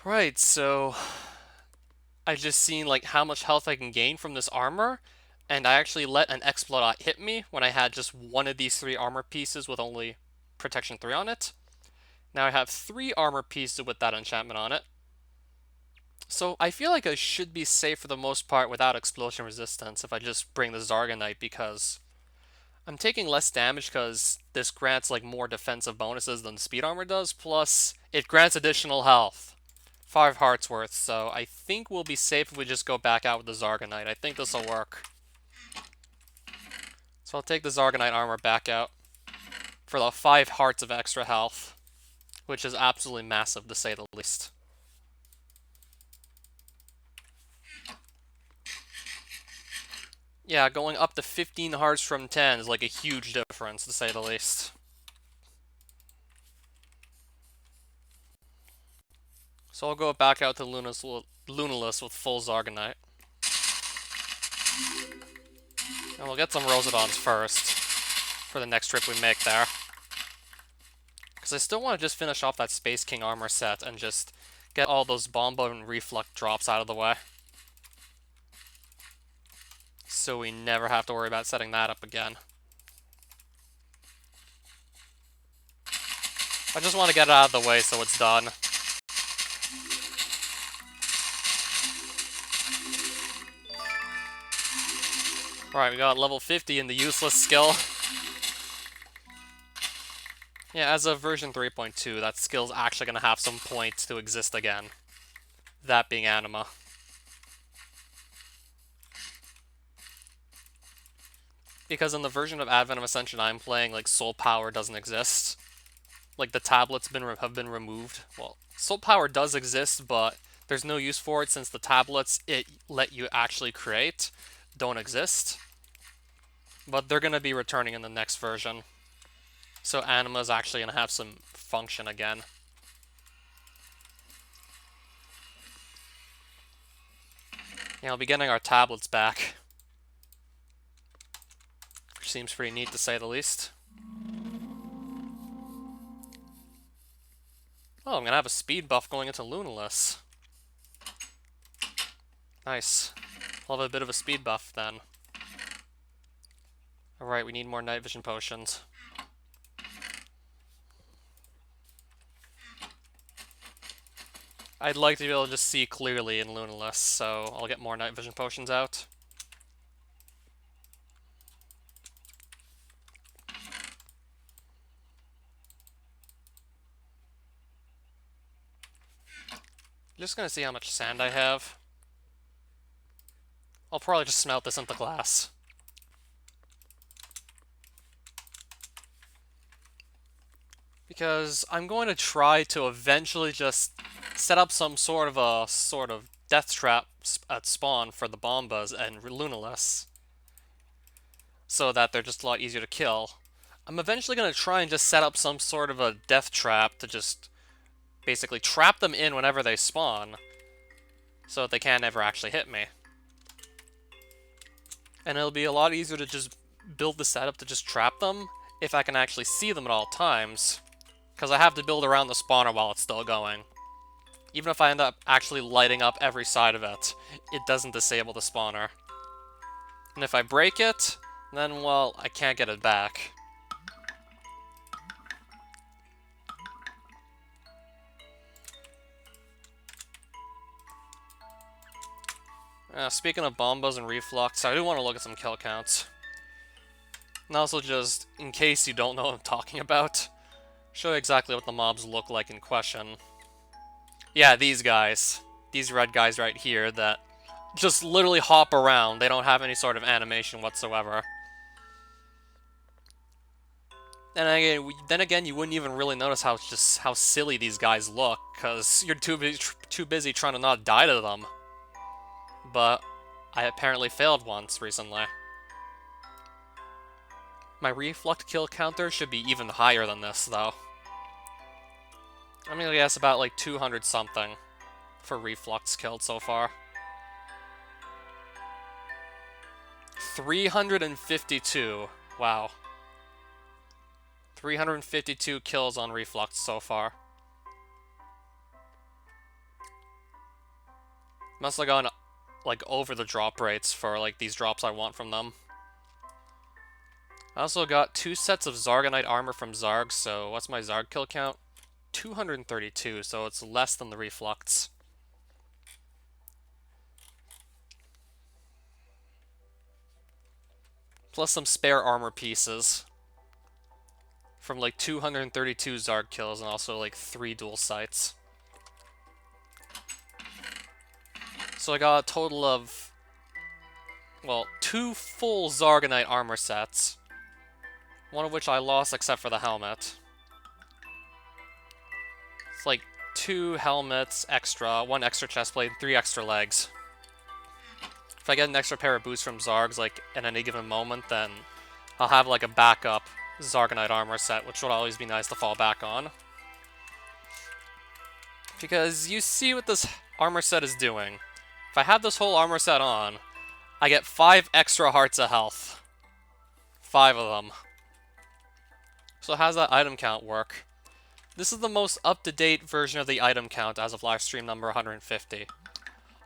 Right, so I just seen like how much health I can gain from this armor, and I actually let an Explodot hit me when I had just one of these three armor pieces with only protection 3 on it. Now I have three armor pieces with that enchantment on it. So I feel like I should be safe for the most part without explosion resistance if I just bring the Zargonite, because I'm taking less damage because this grants like more defensive bonuses than the speed armor does, plus it grants additional health. 5 hearts worth, so I think we'll be safe if we just go back out with the Zargonite. I think this will work. So I'll take the Zargonite armor back out for the 5 hearts of extra health, which is absolutely massive to say the least. Yeah, going up to 15 hearts from 10 is like a huge difference to say the least. So I'll go back out to Lunaless with full Zargonite. And we'll get some Rosedons first for the next trip we make there. Because I still want to just finish off that Space King armor set and just get all those Bomba and Reflux drops out of the way. So we never have to worry about setting that up again. I just want to get it out of the way so it's done. Alright, we got level 50 in the useless skill. Yeah, as of version 3.2, that skill's actually going to have some point to exist again. That being Anima. Because in the version of Advent of Ascension I'm playing, like, Soul Power doesn't exist. Like, the tablets have been removed. Well, Soul Power does exist, but there's no use for it since the tablets it let you actually create don't exist. But they're going to be returning in the next version. So Anima is actually going to have some function again. Yeah, we'll be getting our tablets back. Which seems pretty neat to say the least. Oh, I'm going to have a speed buff going into Lunaless. Nice. I'll have a bit of a speed buff then. Alright, we need more night vision potions. I'd like to be able to just see clearly in Lunaless, so I'll get more night vision potions out. Just gonna see how much sand I have. I'll probably just smelt this into glass. Because I'm going to try to eventually just set up some sort of death trap at spawn for the Bombas and Lunaless, so that they're just a lot easier to kill. I'm eventually going to try and just set up some sort of a death trap to just basically trap them in whenever they spawn, so that they can't ever actually hit me. And it'll be a lot easier to just build the setup to just trap them if I can actually see them at all times, because I have to build around the spawner while it's still going. Even if I end up actually lighting up every side of it, it doesn't disable the spawner. And if I break it, then, well, I can't get it back. Speaking of Bombas and Reflux, I do want to look at some kill counts. And also just, in case you don't know what I'm talking about, show you exactly what the mobs look like in question. Yeah, these guys. These red guys right here that just literally hop around. They don't have any sort of animation whatsoever. And then again, you wouldn't even really notice how silly these guys look, because you're too busy trying to not die to them. But I apparently failed once recently. My reflux kill counter should be even higher than this, though. I'm gonna guess about like 200 something for reflux killed so far. 352. Wow. 352 kills on reflux so far. Must have gone like over the drop rates for like these drops I want from them. I also got 2 sets of Zargonite armor from Zarg, so what's my Zarg kill count? 232, so it's less than the Reflux. Plus some spare armor pieces from like 232 Zarg kills and also like 3 dual sights. So I got a total of, well, 2 full Zargonite armor sets. One of which I lost except for the helmet. It's like 2 helmets extra, 1 extra chestplate, and 3 extra legs. If I get an extra pair of boots from Zargs like at any given moment, then I'll have like a backup Zargonite armor set, which would always be nice to fall back on. Because you see what this armor set is doing. If I have this whole armor set on, I get 5 extra hearts of health. 5 of them. So how's that item count work? This is the most up-to-date version of the item count as of livestream number 150.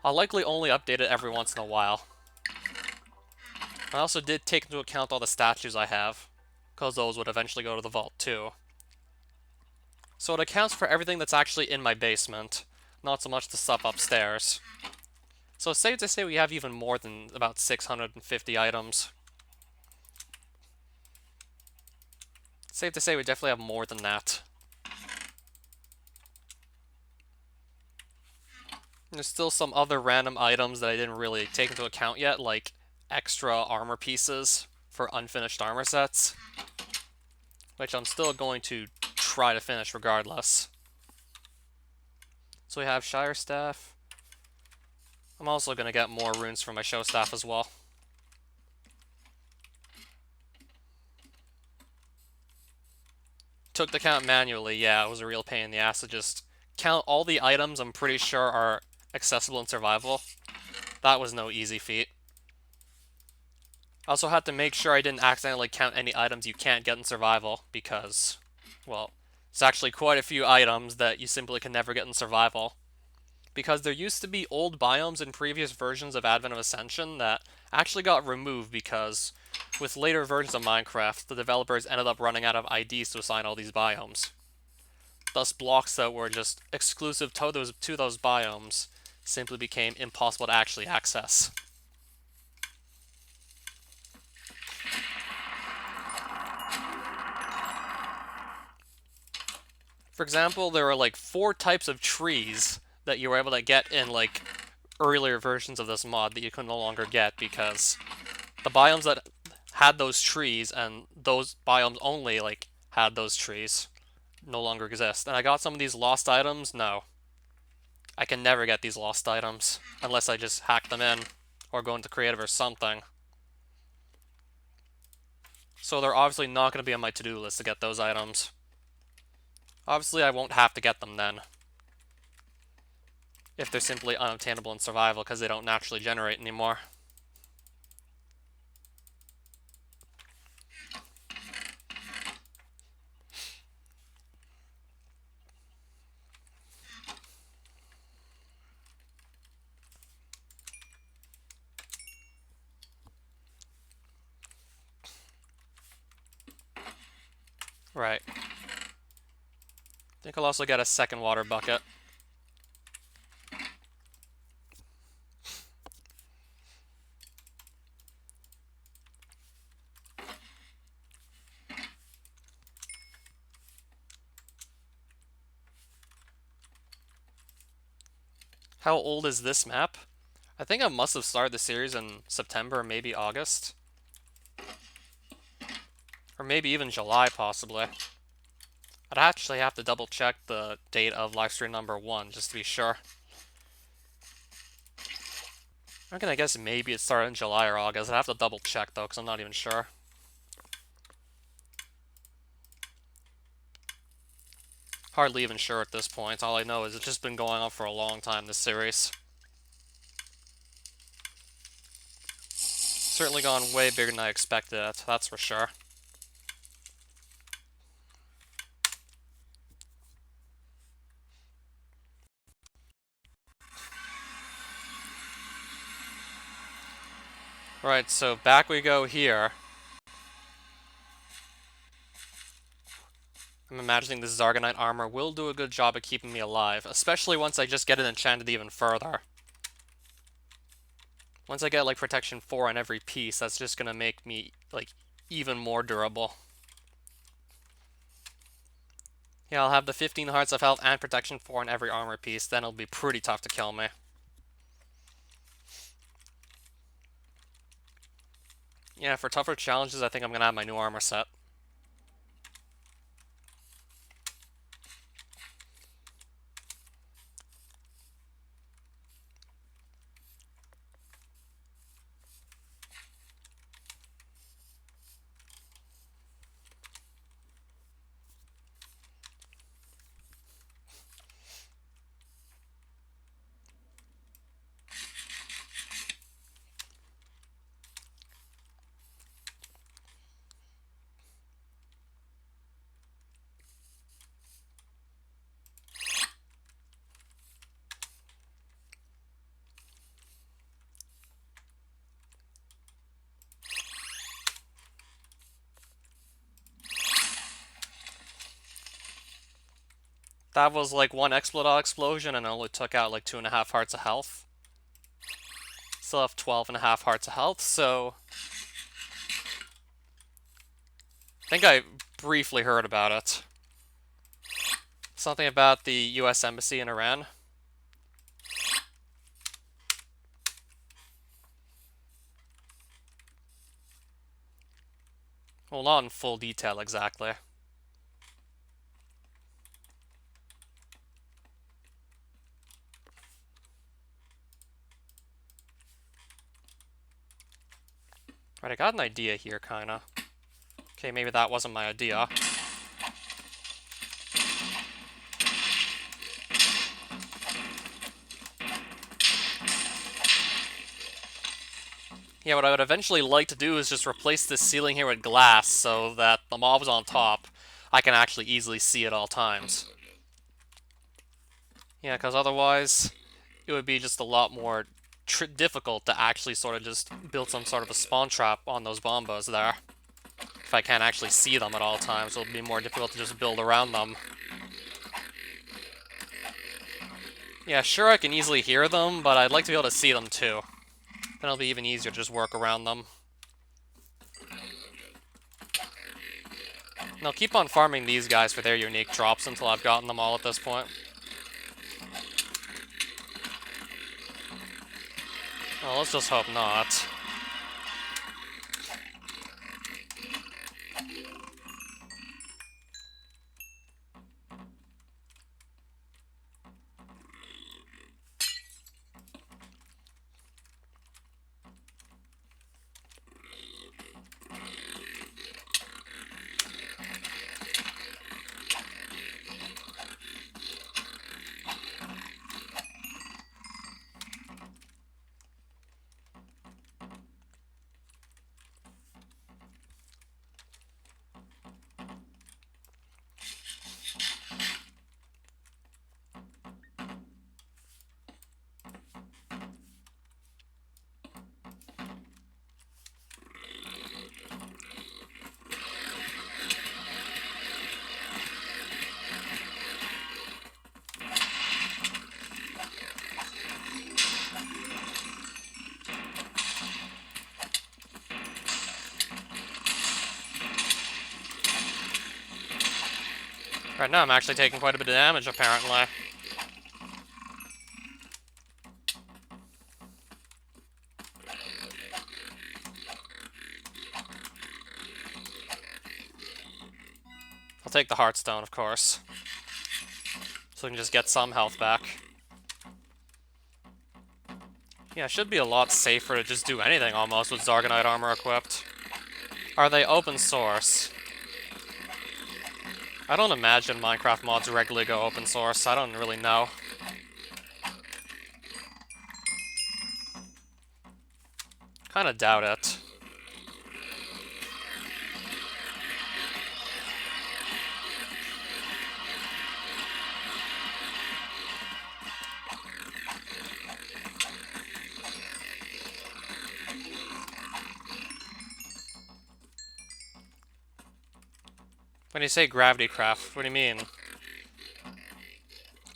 I'll likely only update it every once in a while. I also did take into account all the statues I have, because those would eventually go to the vault too. So it accounts for everything that's actually in my basement, not so much the stuff upstairs. So it's safe to say we have even more than about 650 items. It's safe to say we definitely have more than that. There's still some other random items that I didn't really take into account yet, like extra armor pieces for unfinished armor sets, which I'm still going to try to finish regardless. So we have Shire Staff. I'm also going to get more runes for my Show Staff as well. Took the count manually, yeah, it was a real pain in the ass to just count all the items I'm pretty sure are accessible in survival. That was no easy feat. I also had to make sure I didn't accidentally count any items you can't get in survival, because, well, it's actually quite a few items that you simply can never get in survival. Because there used to be old biomes in previous versions of Advent of Ascension that actually got removed because, with later versions of Minecraft, the developers ended up running out of IDs to assign all these biomes. Thus, blocks that were just exclusive to those biomes simply became impossible to actually access. For example, there were like 4 types of trees that you were able to get in like earlier versions of this mod that you could no longer get because the biomes that had those trees and those biomes only like had those trees no longer exist. And I got some of these lost items. No. I can never get these lost items unless I just hack them in or go into creative or something. So they're obviously not going to be on my to-do list to get those items. Obviously, I won't have to get them then, if they're simply unobtainable in survival because they don't naturally generate anymore. Right. I think I'll also get a second water bucket. How old is this map? I think I must have started the series in September or maybe August. Or maybe even July, possibly. I'd actually have to double check the date of livestream number 1, just to be sure. I'm gonna guess maybe it started in July or August. I'd have to double check, though, because I'm not even sure. Hardly even sure at this point. All I know is it's just been going on for a long time, this series. Certainly gone way bigger than I expected it, that's for sure. Right, so back we go here. I'm imagining this Zargonite armor will do a good job of keeping me alive, especially once I just get it enchanted even further. Once I get, like, protection 4 on every piece, that's just gonna make me, like, even more durable. Yeah, I'll have the 15 hearts of health and protection 4 on every armor piece, then it'll be pretty tough to kill me. Yeah, for tougher challenges, I think I'm gonna have my new armor set. That was like one Explodot explosion and it only took out like 2.5 hearts of health. Still have 12.5 hearts of health, so... I think I briefly heard about it. Something about the US Embassy in Iran. Well, not in full detail exactly. Right, I got an idea here, kinda. Okay, maybe that wasn't my idea. Yeah, what I would eventually like to do is just replace this ceiling here with glass so that the mobs on top, I can actually easily see at all times. Yeah, because otherwise, it would be just a lot more difficult to actually sort of just build some sort of a spawn trap on those bombos there. If I can't actually see them at all times, it'll be more difficult to just build around them. Yeah, sure, I can easily hear them, but I'd like to be able to see them too. Then it'll be even easier to just work around them. And I'll keep on farming these guys for their unique drops until I've gotten them all at this point. Well, let's just hope not. Right now I'm actually taking quite a bit of damage, apparently. I'll take the Heartstone, of course. So we can just get some health back. Yeah, it should be a lot safer to just do anything almost with Zargonite armor equipped. Are they open source? I don't imagine Minecraft mods regularly go open source. I don't really know. Kinda doubt it. When you say gravity craft, what do you mean?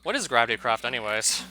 What is gravity craft, anyways?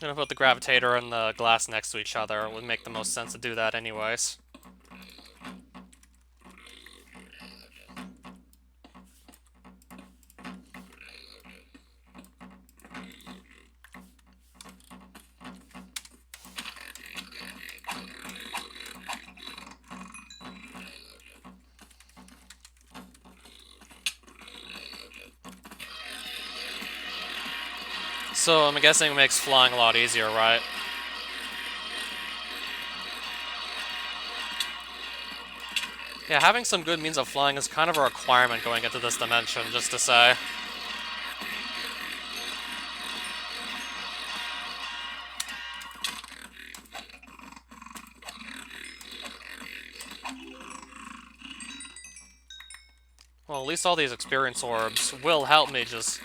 I'm gonna put the gravitator and the glass next to each other. It would make the most sense to do that anyways. So I'm guessing it makes flying a lot easier, right? Yeah, having some good means of flying is kind of a requirement going into this dimension, just to say. Well, at least all these experience orbs will help me just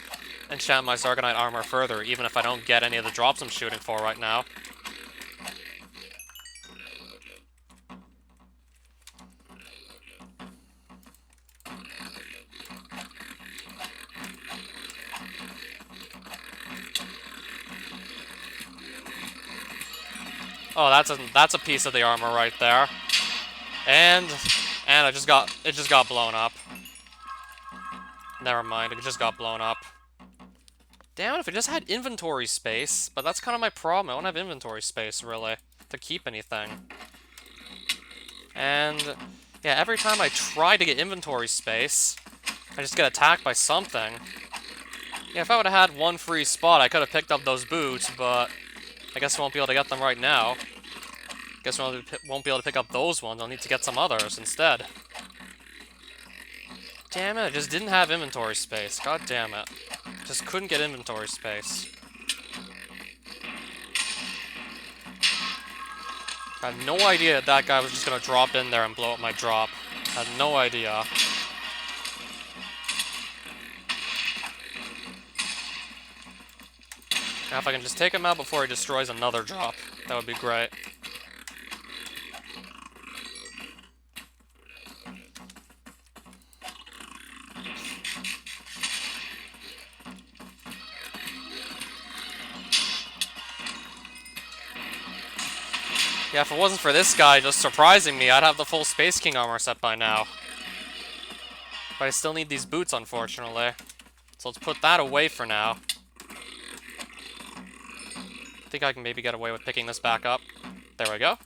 enchant my Zargonite armor further, even if I don't get any of the drops I'm shooting for right now. Oh, that's a piece of the armor right there. And it just got blown up. Never mind, it just got blown up. Damn it, if it just had inventory space, but that's kind of my problem. I don't have inventory space, really, to keep anything. And yeah, every time I try to get inventory space, I just get attacked by something. Yeah, if I would have had one free spot, I could have picked up those boots, but I guess I won't be able to get them right now. Guess I won't be able to pick up those ones. I'll need to get some others instead. Damn it, I just didn't have inventory space. God damn it. Just couldn't get inventory space. I had no idea that guy was just gonna drop in there and blow up my drop. I had no idea. Now if I can just take him out before he destroys another drop, that would be great. Yeah, if it wasn't for this guy just surprising me, I'd have the full Space King armor set by now. But I still need these boots, unfortunately. So let's put that away for now. I think I can maybe get away with picking this back up. There we go.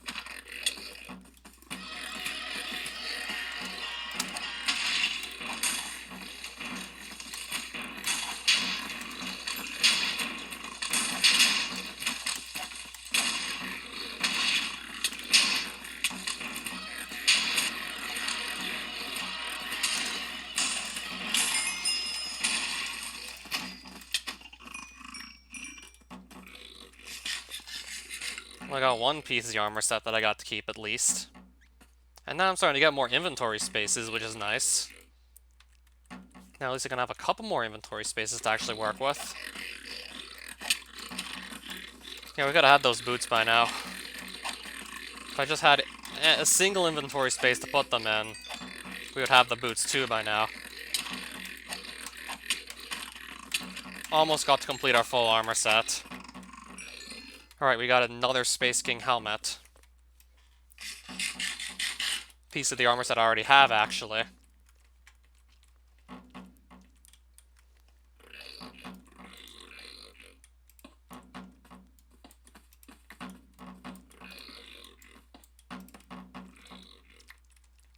I got one piece of the armor set that I got to keep at least. And now I'm starting to get more inventory spaces, which is nice. Now at least I can have a couple more inventory spaces to actually work with. Yeah, we could have had those boots by now. If I just had a single inventory space to put them in, we would have the boots too by now. Almost got to complete our full armor set. Alright, we got another Space King helmet. Piece of the armor set I already have, actually.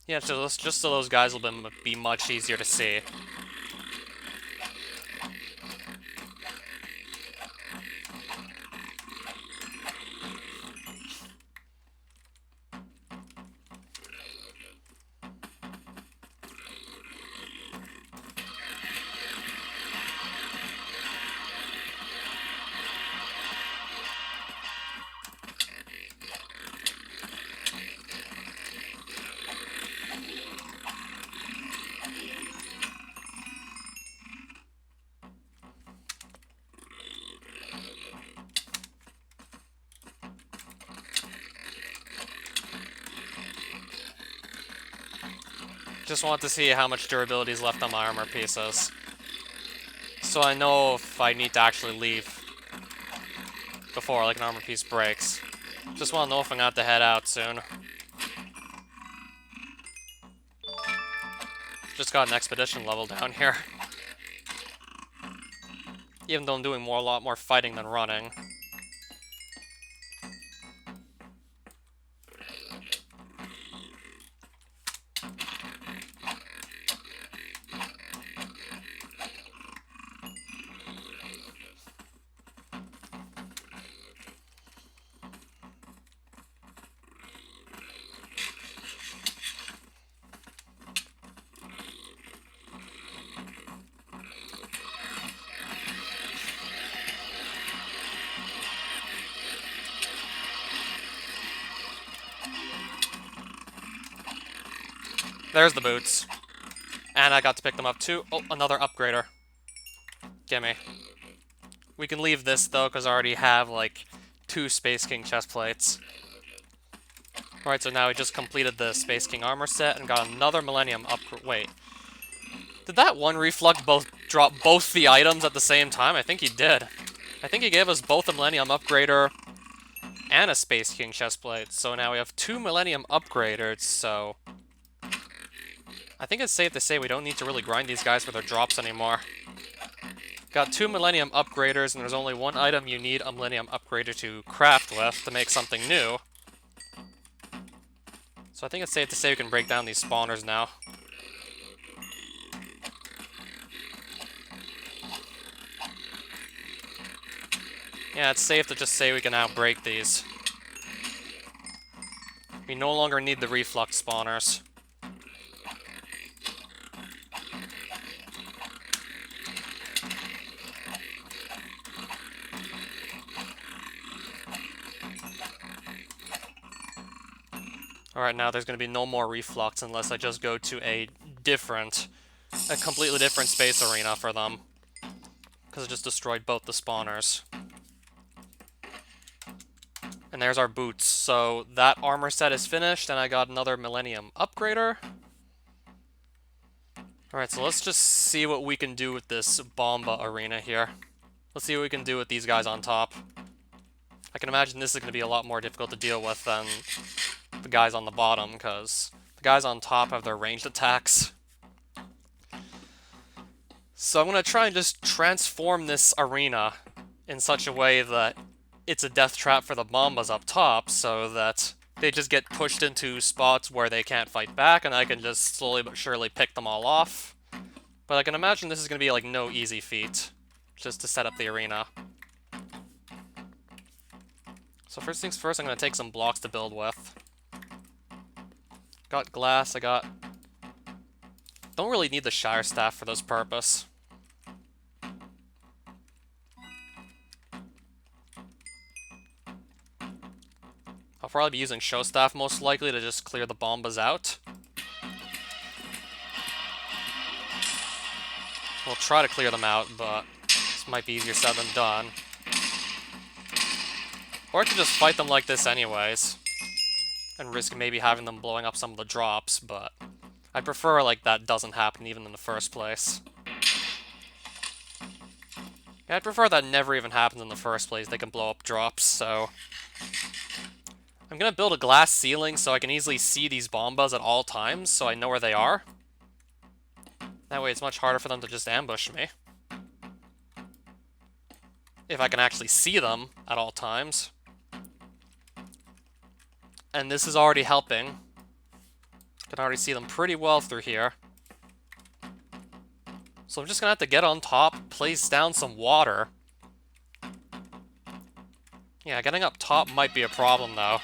Yeah, just so those guys will be much easier to see. Just want to see how much durability is left on my armor pieces. So I know if I need to actually leave before like an armor piece breaks. Just want to know if I'm gonna have to head out soon. Just got an expedition level down here. Even though I'm doing a lot more fighting than running. There's the boots. And I got to pick them up too. Oh, another upgrader. Gimme. We can leave this though, because I already have like 2 Space King chest plates. Alright, so now we just completed the Space King armor set and got another Millennium upgrade. Wait. Did that one reflux drop both the items at the same time? I think he did. I think he gave us both a Millennium upgrader and a Space King chestplate. So now we have 2 Millennium upgraders, so I think it's safe to say we don't need to really grind these guys for their drops anymore. Got 2 Millennium upgraders, and there's only one item you need a Millennium upgrader to craft with to make something new. So I think it's safe to say we can break down these spawners now. Yeah, it's safe to just say we can now break these. We no longer need the reflux spawners. Alright, now there's going to be no more reflux unless I just go to a completely different space arena for them. Because I just destroyed both the spawners. And there's our boots. So that armor set is finished, and I got another Millennium upgrader. Alright, so let's just see what we can do with this Bomba arena here. Let's see what we can do with these guys on top. I can imagine this is going to be a lot more difficult to deal with than the guys on the bottom, because the guys on top have their ranged attacks. So I'm going to try and just transform this arena in such a way that it's a death trap for the Bombas up top, so that they just get pushed into spots where they can't fight back, and I can just slowly but surely pick them all off. But I can imagine this is going to be like no easy feat, just to set up the arena. So first things first, I'm going to take some blocks to build with. Got glass, don't really need the Shire Staff for this purpose. I'll probably be using Show Staff most likely to just clear the Bombas out. We'll try to clear them out, but this might be easier said than done. Or I could just fight them like this anyways, and risk maybe having them blowing up some of the drops, but I'd prefer, like, that doesn't happen even in the first place. Yeah, I'd prefer that never even happens in the first place. They can blow up drops, so... I'm gonna build a glass ceiling so I can easily see these bombas at all times, so I know where they are. That way it's much harder for them to just ambush me. If I can actually see them at all times. And this is already helping. I can already see them pretty well through here. So I'm just gonna have to get on top, place down some water. Yeah, getting up top might be a problem, though.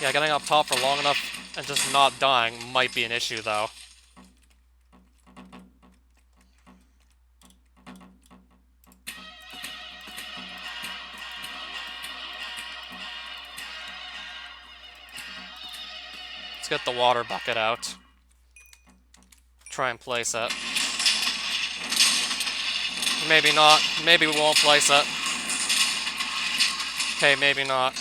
Yeah, getting up top for long enough and just not dying might be an issue, though. Let's get the water bucket out. Try and place it. Maybe not. Maybe we won't place it. Okay, maybe not.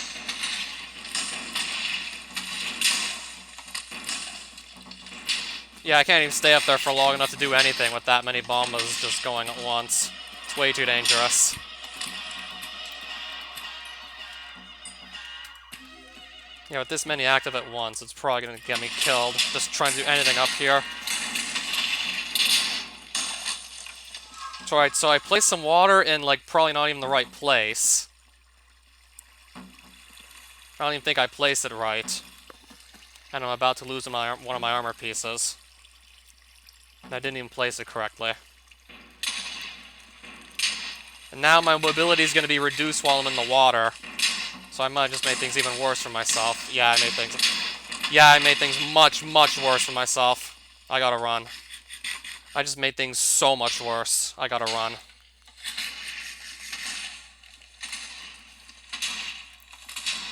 Yeah, I can't even stay up there for long enough to do anything with that many bombas just going at once. It's way too dangerous. Yeah, with this many active at once, it's probably gonna get me killed. Just trying to do anything up here. Alright, so I placed some water in, like, probably not even the right place. I don't even think I placed it right. And I'm about to lose one of my armor pieces. And I didn't even place it correctly. And now my mobility is going to be reduced while I'm in the water. So I might just make things even worse for myself. Yeah, I made things much, much worse for myself. I gotta run. I just made things so much worse. I gotta run.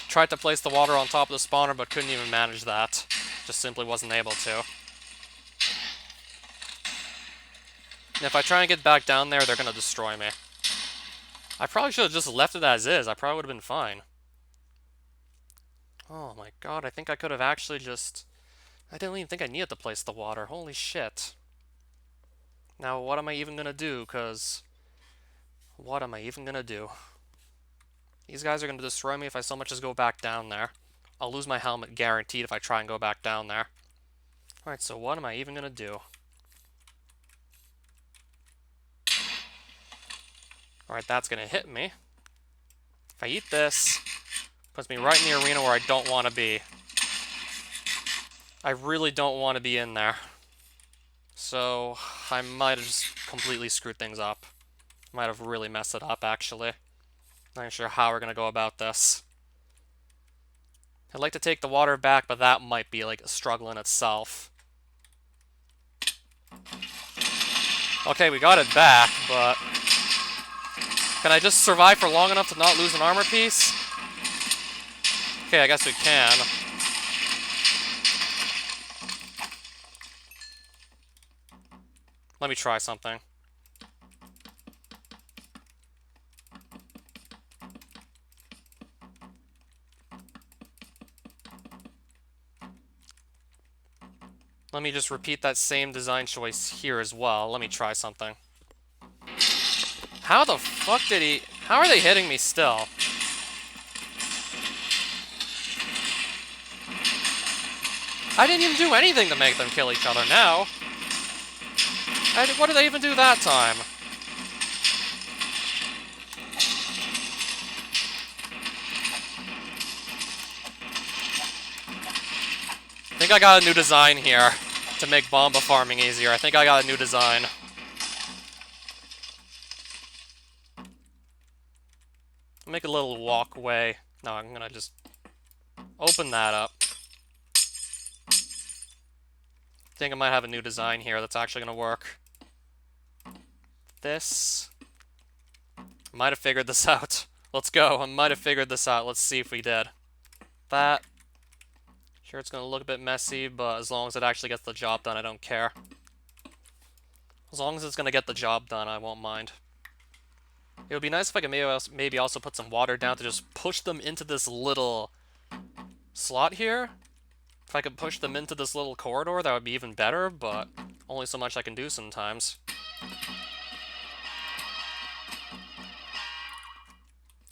Tried to place the water on top of the spawner, but couldn't even manage that. Just simply wasn't able to. And if I try and get back down there, they're gonna destroy me. I probably should have just left it as is. I probably would have been fine. Oh my god, I think I could have actually just... I didn't even think I needed to place the water. Holy shit. Now, what am I even gonna do? Because... what am I even gonna do? These guys are gonna destroy me if I so much as go back down there. I'll lose my helmet guaranteed if I try and go back down there. Alright, so what am I even gonna do? Alright, that's gonna hit me. If I eat this, puts me right in the arena where I don't want to be. I really don't want to be in there. So, I might have just completely screwed things up. Might have really messed it up, actually. Not even sure how we're gonna go about this. I'd like to take the water back, but that might be, like, a struggle in itself. Okay, we got it back, but... can I just survive for long enough to not lose an armor piece? Okay, I guess we can. Let me try something. Let me just repeat that same design choice here as well. Let me try something. How the fuck did he... how are they hitting me still? I didn't even do anything to make them kill each other now. What did they even do that time? I think I got a new design here to make bomba farming easier. I think I got a new design. Make a little walkway. No, I'm gonna just open that up. I think I might have a new design here that's actually gonna work. This... I might have figured this out. Let's go. I might have figured this out. Let's see if we did. That... sure, it's gonna look a bit messy, but as long as it actually gets the job done, I don't care. As long as it's gonna get the job done, I won't mind. It would be nice if I could maybe also put some water down to just push them into this little slot here. If I could push them into this little corridor, that would be even better, but only so much I can do sometimes.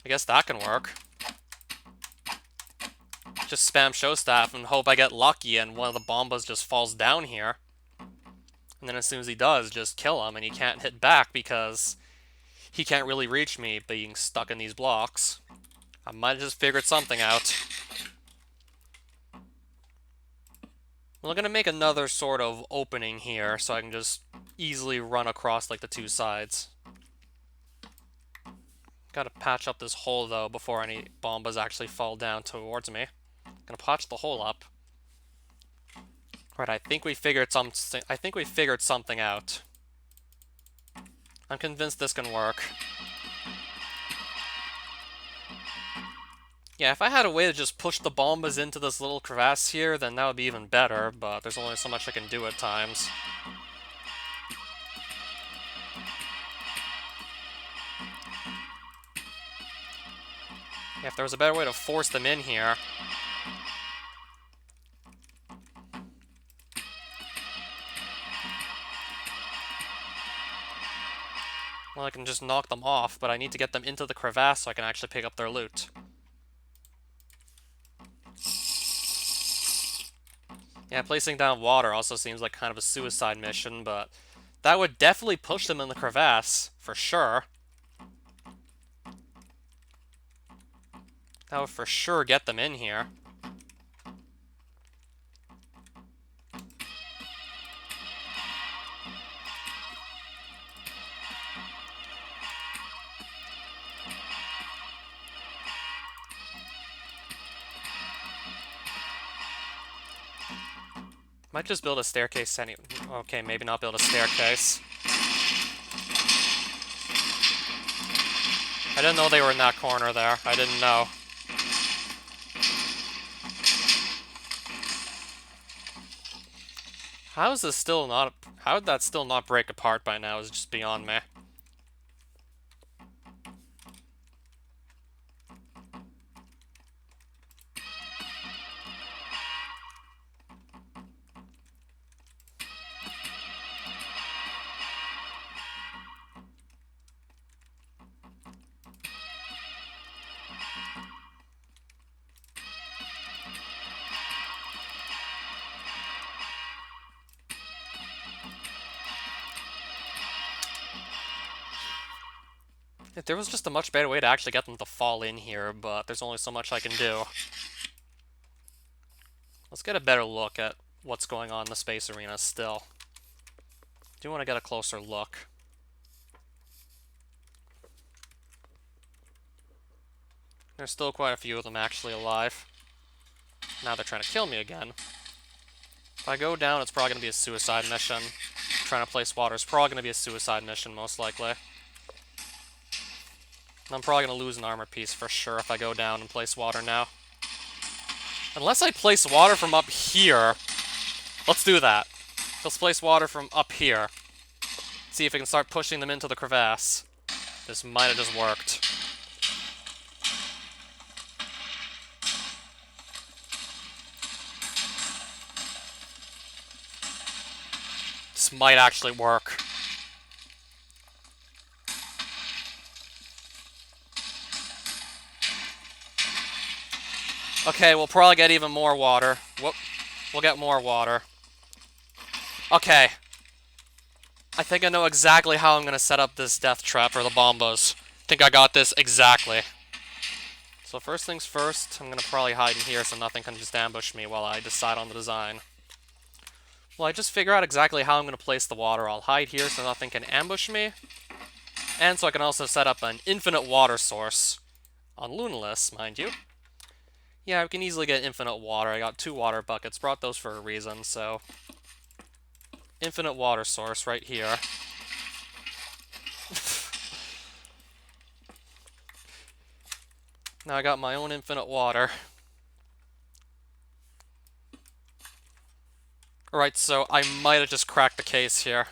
I guess that can work. Just spam show staff and hope I get lucky and one of the bombas just falls down here. And then as soon as he does, just kill him and he can't hit back because he can't really reach me being stuck in these blocks. I might have just figured something out. We're gonna make another sort of opening here so I can just easily run across like the two sides. Gotta patch up this hole though before any bombas actually fall down towards me. Gonna patch the hole up. Right, I think we figured something out. I'm convinced this can work. Yeah, if I had a way to just push the bombas into this little crevasse here, then that would be even better, but there's only so much I can do at times. Yeah, if there was a better way to force them in here. Well, I can just knock them off, but I need to get them into the crevasse so I can actually pick up their loot. Yeah, placing down water also seems like kind of a suicide mission, but that would definitely push them in the crevasse, for sure. That would for sure get them in here. Might just build a staircase anyway. Okay, maybe not build a staircase. I didn't know they were in that corner there. I didn't know. How is this still not... How did that still not break apart by now is just beyond me. If there was just a much better way to actually get them to fall in here, but there's only so much I can do. Let's get a better look at what's going on in the space arena still. Do want to get a closer look. There's still quite a few of them actually alive. Now they're trying to kill me again. If I go down, it's probably going to be a suicide mission. Trying to place water is probably going to be a suicide mission, most likely. I'm probably going to lose an armor piece for sure if I go down and place water now. Unless I place water from up here. Let's do that. Let's place water from up here. See if we can start pushing them into the crevasse. This might have just worked. This might actually work. Okay, we'll probably get even more water. Whoop. We'll get more water. Okay. I think I know exactly how I'm going to set up this death trap for the bombos. I think I got this exactly. So first things first, I'm going to probably hide in here so nothing can just ambush me while I decide on the design. Well, I just figure out exactly how I'm going to place the water. I'll hide here so nothing can ambush me. And so I can also set up an infinite water source. On Lunaless, mind you. Yeah, we can easily get infinite water. I got 2 water buckets. Brought those for a reason, so... Infinite water source right here. Now I got my own infinite water. Alright, so I might have just cracked the case here.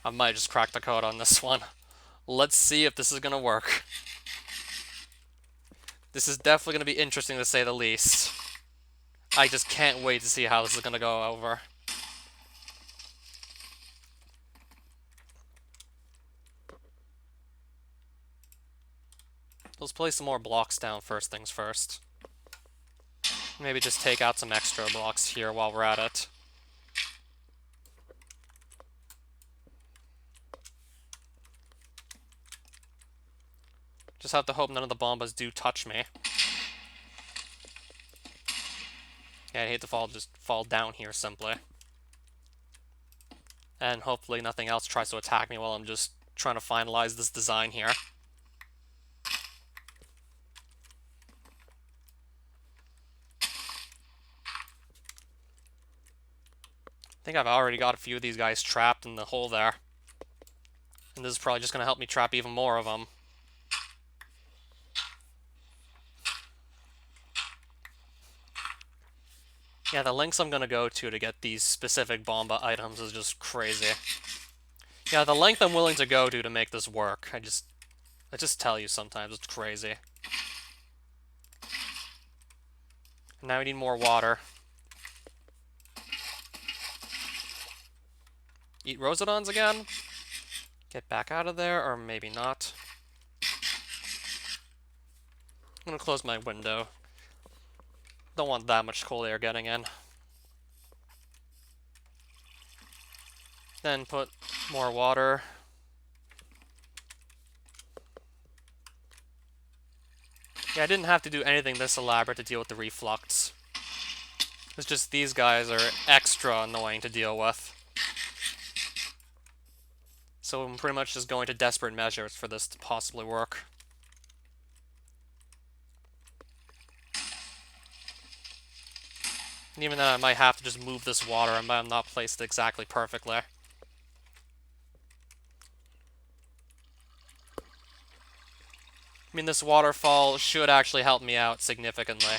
I might have just cracked the code on this one. Let's see if this is gonna work. This is definitely gonna be interesting to say the least. I just can't wait to see how this is gonna go over. Let's place some more blocks down first things first. Maybe just take out some extra blocks here while we're at it. Just have to hope none of the bombas do touch me. Yeah, I'd hate to just fall down here simply. And hopefully nothing else tries to attack me while I'm just trying to finalize this design here. I think I've already got a few of these guys trapped in the hole there. And this is probably just going to help me trap even more of them. Yeah, the lengths I'm going to go to get these specific bomba items is just crazy. Yeah, the length I'm willing to go to make this work. I just tell you sometimes, it's crazy. Now we need more water. Eat Rosodons again? Get back out of there, or maybe not. I'm gonna close my window. Don't want that much cold air getting in. Then put more water. Yeah, I didn't have to do anything this elaborate to deal with the reflux. It's just these guys are extra annoying to deal with. So I'm pretty much just going to desperate measures for this to possibly work. And even then, I might have to just move this water. I might not place it exactly perfectly. I mean, this waterfall should actually help me out significantly.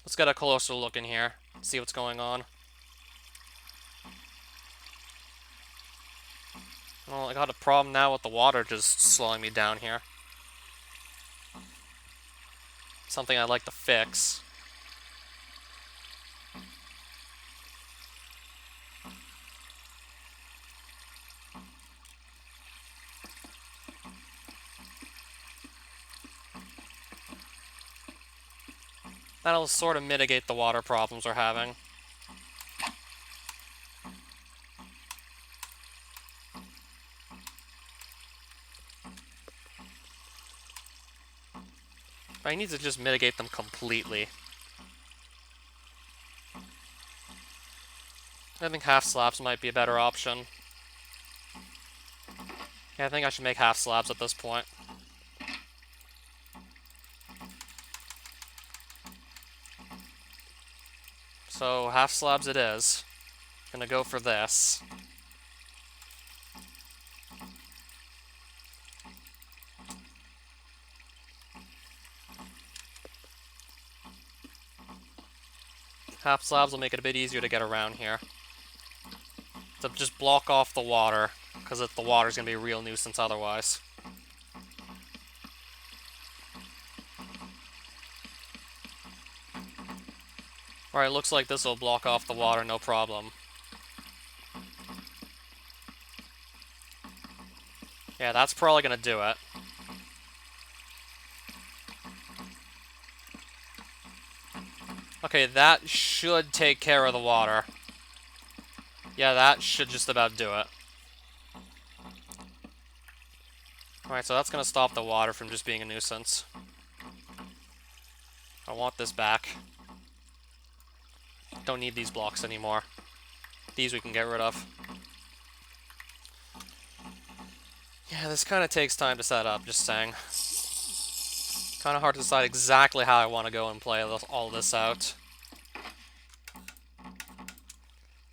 Let's get a closer look in here, see what's going on. Well, I got a problem now with the water just slowing me down here. Something I'd like to fix. That'll sort of mitigate the water problems we're having. But I need to just mitigate them completely. I think half slabs might be a better option. Yeah, I think I should make half slabs at this point. So, half slabs it is. Gonna go for this. Half slabs will make it a bit easier to get around here. To just block off the water, because the water's gonna be a real nuisance otherwise. Alright, looks like this will block off the water, no problem. Yeah, that's probably gonna do it. Okay, that should take care of the water. Yeah, that should just about do it. Alright, so that's gonna stop the water from just being a nuisance. I want this back. Don't need these blocks anymore. These we can get rid of. Yeah, this kind of takes time to set up, just saying. Kind of hard to decide exactly how I want to go and play all this out.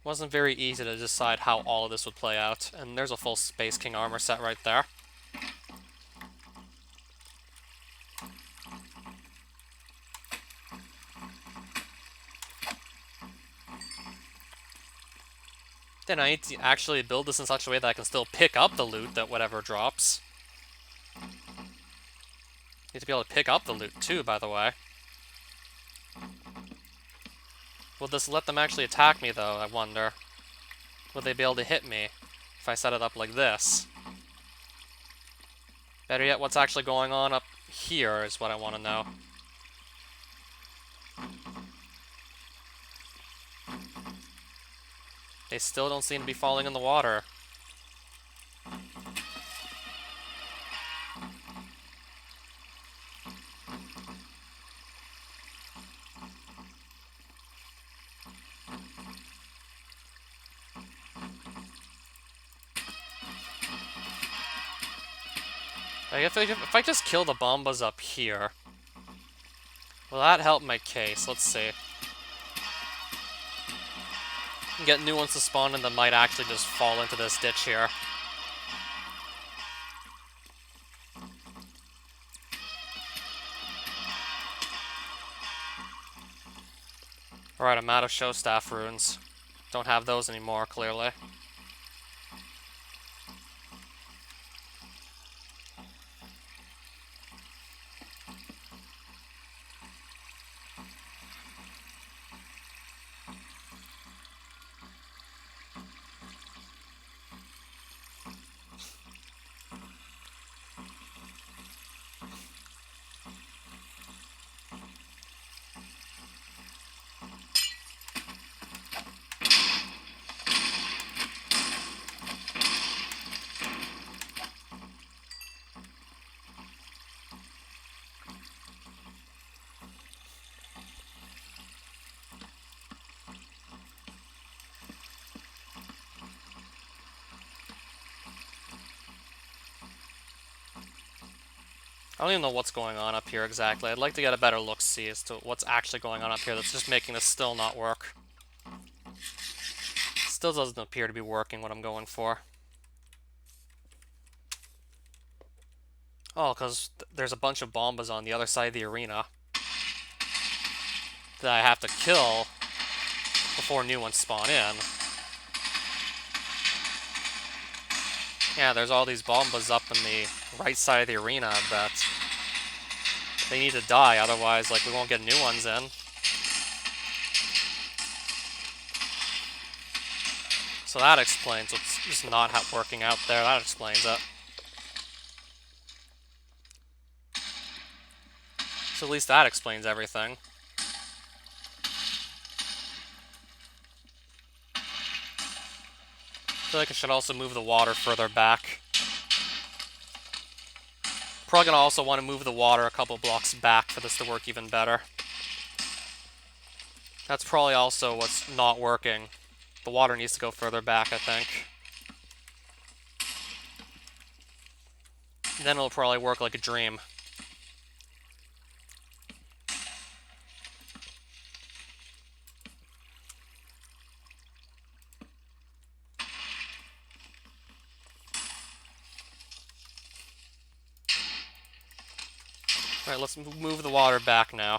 Wasn't very easy to decide how all of this would play out, and there's a full Space King armor set right there. Then I need to actually build this in such a way that I can still pick up the loot that whatever drops. to be able to pick up the loot too, by the way. Will this let them actually attack me, though, I wonder? Will they be able to hit me if I set it up like this? Better yet, what's actually going on up here is what I want to know. They still don't seem to be falling in the water. Like, if I just kill the Bombas up here, will that help my case? Let's see. Get new ones to spawn and that might actually just fall into this ditch here. Alright, I'm out of show staff runes. Don't have those anymore, clearly. I don't even know what's going on up here exactly. I'd like to get a better look-see as to what's actually going on up here that's just making this still not work. Still doesn't appear to be working what I'm going for. Oh, because there's a bunch of Bombas on the other side of the arena that I have to kill before new ones spawn in. Yeah, there's all these Bombas up in the right side of the arena, but they need to die, otherwise, like, we won't get new ones in. So that explains what's just not working out there. That explains it. So at least that explains everything. I feel like I should also move the water further back. Probably gonna also want to move the water a couple blocks back for this to work even better. That's probably also what's not working. The water needs to go further back, I think. Then it'll probably work like a dream. Alright, let's move the water back now.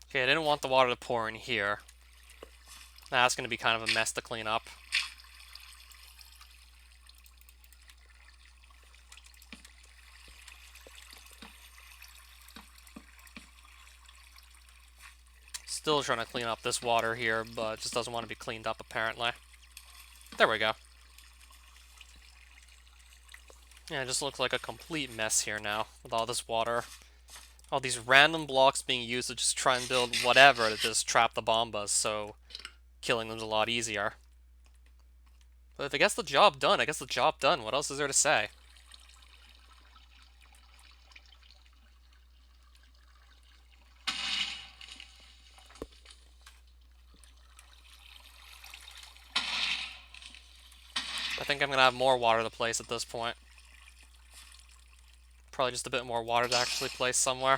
Okay, I didn't want the water to pour in here. That's going to be kind of a mess to clean up. Still trying to clean up this water here, but it just doesn't want to be cleaned up apparently. There we go. Yeah, it just looks like a complete mess here now, with all this water. All these random blocks being used to just try and build whatever to just trap the bombas, so killing them's a lot easier. But if it gets the job done, it gets the job done. What else is there to say? I think I'm gonna have more water to place at this point. Probably just a bit more water to actually place somewhere.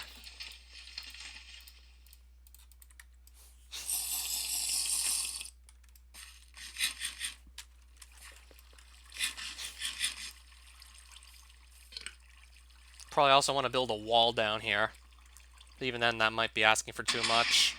Probably also want to build a wall down here. But even then, that might be asking for too much.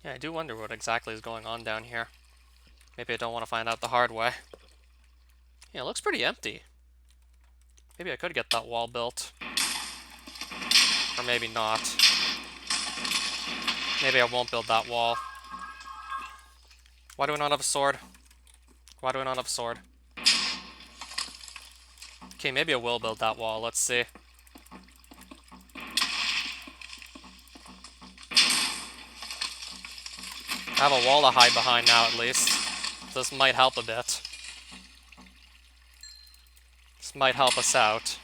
Yeah, I do wonder what exactly is going on down here. Maybe I don't want to find out the hard way. Yeah, it looks pretty empty. Maybe I could get that wall built. Or maybe not. Maybe I won't build that wall. Why do I not have a sword? Why do I not have a sword? Okay, maybe I will build that wall. Let's see. I have a wall to hide behind now, at least. This might help a bit. This might help us out.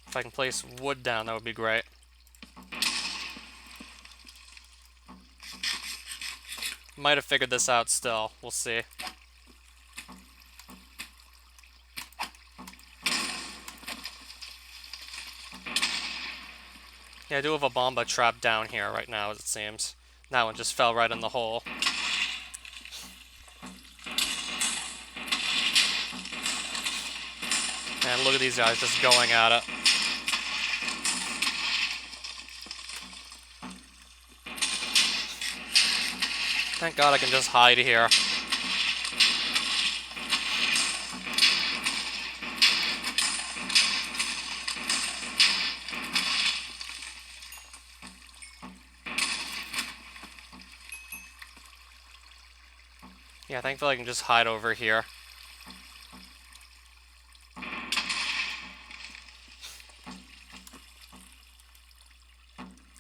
If I can place wood down, that would be great. Might have figured this out still. We'll see. Yeah, I do have a bomba trapped down here right now, as it seems. That one just fell right in the hole. And look at these guys just going at it. Thank God I can just hide here. Yeah, thankfully I can just hide over here.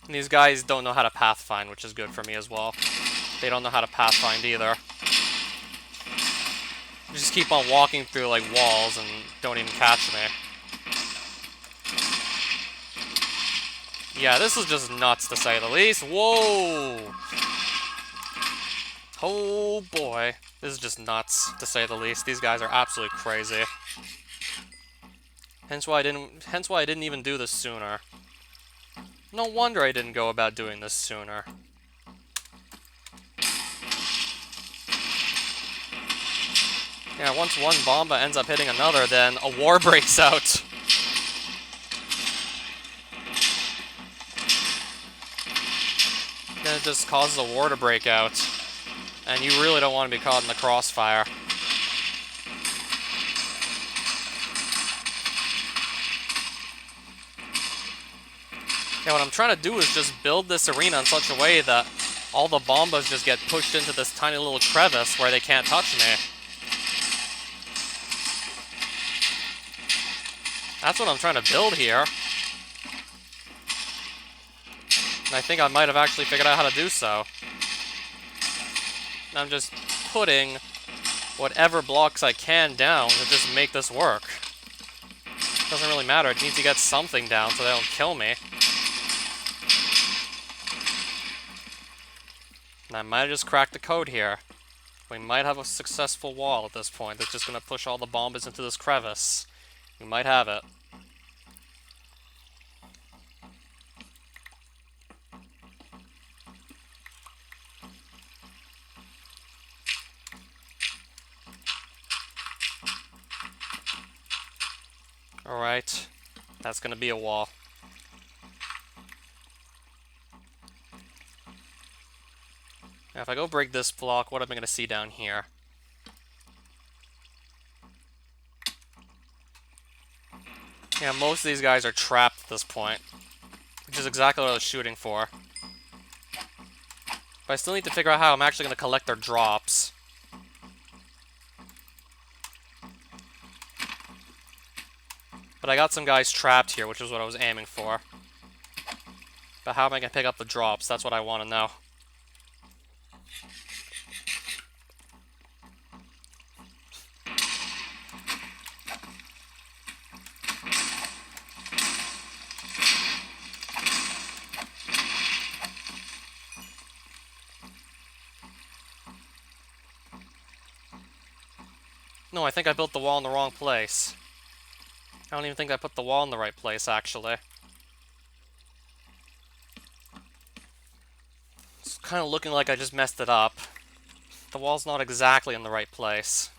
And these guys don't know how to pathfind, which is good for me as well. They don't know how to pathfind either. They just keep on walking through like walls and don't even catch me. Yeah, this is just nuts to say the least. Whoa! Oh boy. This is just nuts to say the least. These guys are absolutely crazy. Hence why I didn't even do this sooner. No wonder I didn't go about doing this sooner. Yeah, once one bomba ends up hitting another, then a war breaks out. Then it just causes a war to break out. And you really don't want to be caught in the crossfire. Yeah, what I'm trying to do is just build this arena in such a way that all the bombas just get pushed into this tiny little crevice where they can't touch me. That's what I'm trying to build here. And I think I might have actually figured out how to do so. I'm just putting whatever blocks I can down to just make this work. Doesn't really matter, it needs to get something down so they don't kill me. And I might have just cracked the code here. We might have a successful wall at this point that's just gonna push all the bombers into this crevice. We might have it. Alright. That's gonna be a wall. Now if I go break this block, what am I gonna see down here? Yeah, most of these guys are trapped at this point, which is exactly what I was shooting for. But I still need to figure out how I'm actually gonna collect their drops. But I got some guys trapped here, which is what I was aiming for. But how am I gonna pick up the drops? That's what I want to know. No, I think I built the wall in the wrong place. I don't even think I put the wall in the right place, actually. It's kind of looking like I just messed it up. The wall's not exactly in the right place.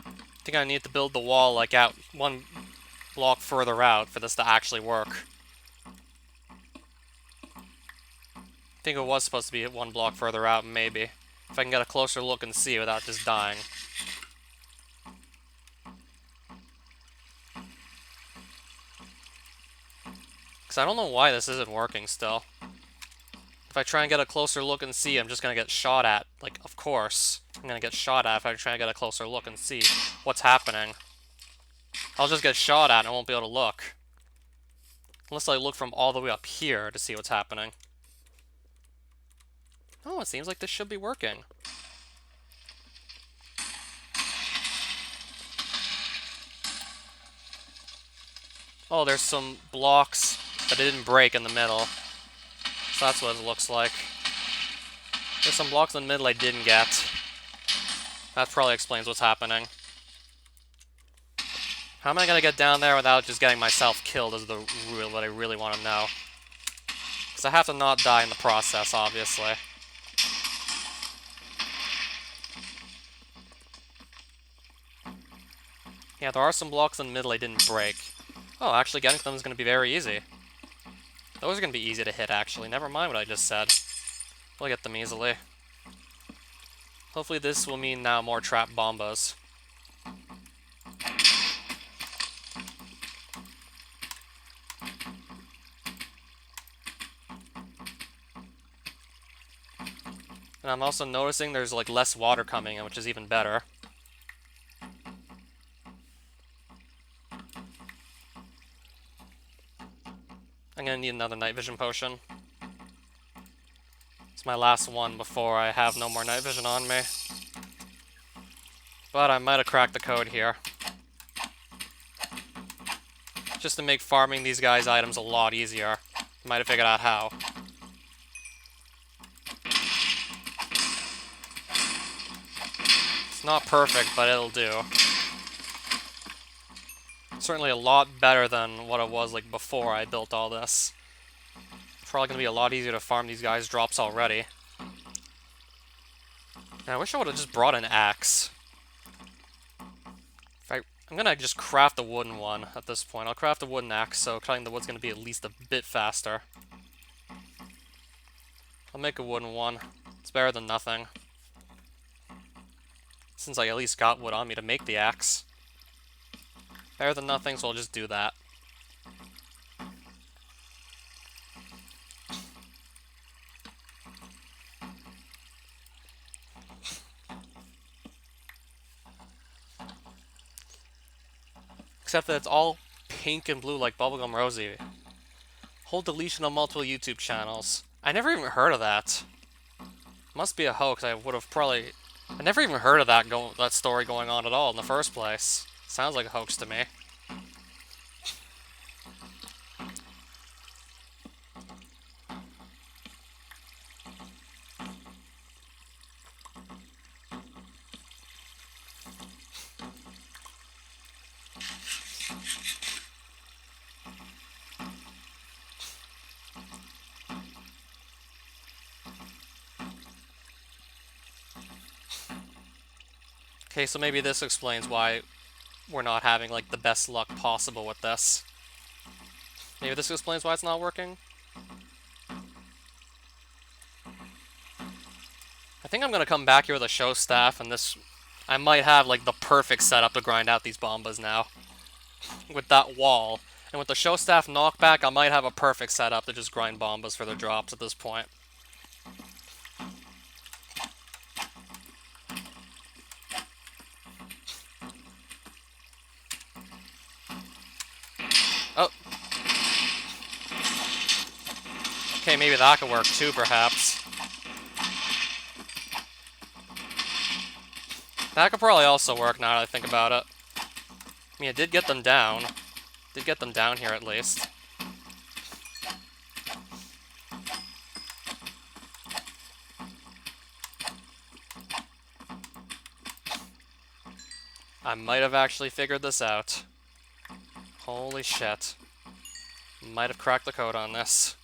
I think I need to build the wall, like, out one block further out for this to actually work. I think it was supposed to be one block further out, maybe. If I can get a closer look and see without just dying. Because I don't know why this isn't working still. If I try and get a closer look and see, I'm just going to get shot at. Like, of course. I'm going to get shot at if I try and get a closer look and see what's happening. I'll just get shot at and I won't be able to look. Unless I look from all the way up here to see what's happening. Oh, it seems like this should be working. Oh, there's some blocks that didn't break in the middle. So that's what it looks like. There's some blocks in the middle I didn't get. That probably explains what's happening. How am I gonna get down there without just getting myself killed is the rule that I really want to know. Because I have to not die in the process, obviously. Yeah, there are some blocks in the middle I didn't break. Oh, actually getting them is going to be very easy. Those are going to be easy to hit, actually. Never mind what I just said. We'll get them easily. Hopefully this will mean now more trap bombas. And I'm also noticing there's like less water coming in, which is even better. I'm gonna need another night vision potion. It's my last one before I have no more night vision on me. But I might have cracked the code here. Just to make farming these guys' items a lot easier. Might have figured out how. It's not perfect, but it'll do. Certainly a lot better than what it was like before I built all this. It's probably going to be a lot easier to farm these guys' drops already. Now, I wish I would have just brought an axe. I'm going to just craft a wooden one at this point. I'll craft a wooden axe, so cutting the wood's going to be at least a bit faster. I'll make a wooden one. It's better than nothing. Since I at least got wood on me to make the axe. Better than nothing, so I'll just do that. Except that it's all pink and blue like Bubblegum Rosie. Whole deletion of multiple YouTube channels. I never even heard of that. Must be a hoax. I would have probably... I never even heard of that story going on at all in the first place. Sounds like a hoax to me. Okay, so maybe this explains why we're not having, like, the best luck possible with this. Maybe this explains why it's not working? I think I'm gonna come back here with a show staff, and this... I might have, like, the perfect setup to grind out these bombas now. With that wall. And with the show staff knockback, I might have a perfect setup to just grind bombas for their drops at this point. Oh. Okay, maybe that could work too, perhaps. That could probably also work now that I think about it. I mean, it did get them down. Did get them down here at least. I might have actually figured this out. Holy shit. Might have cracked the code on this.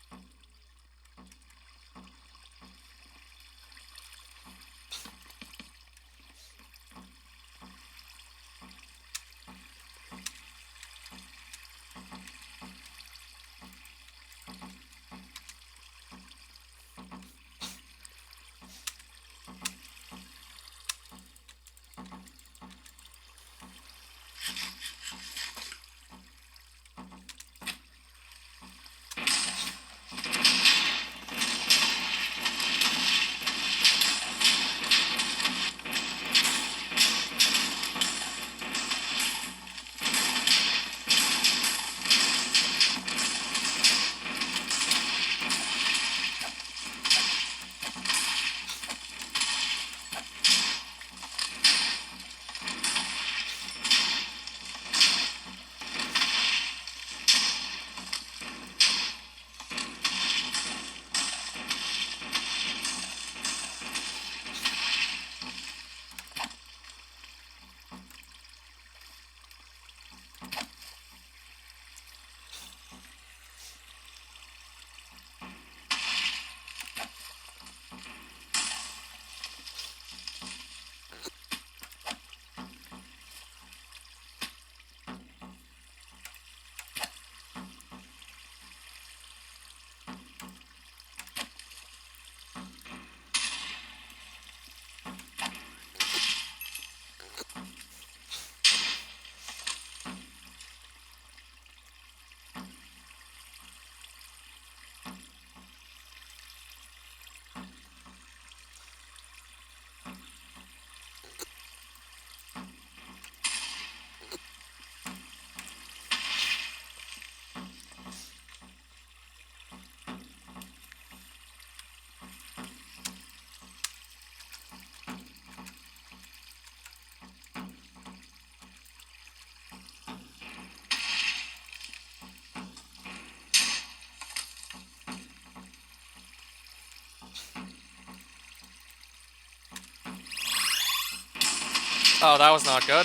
Oh, that was not good.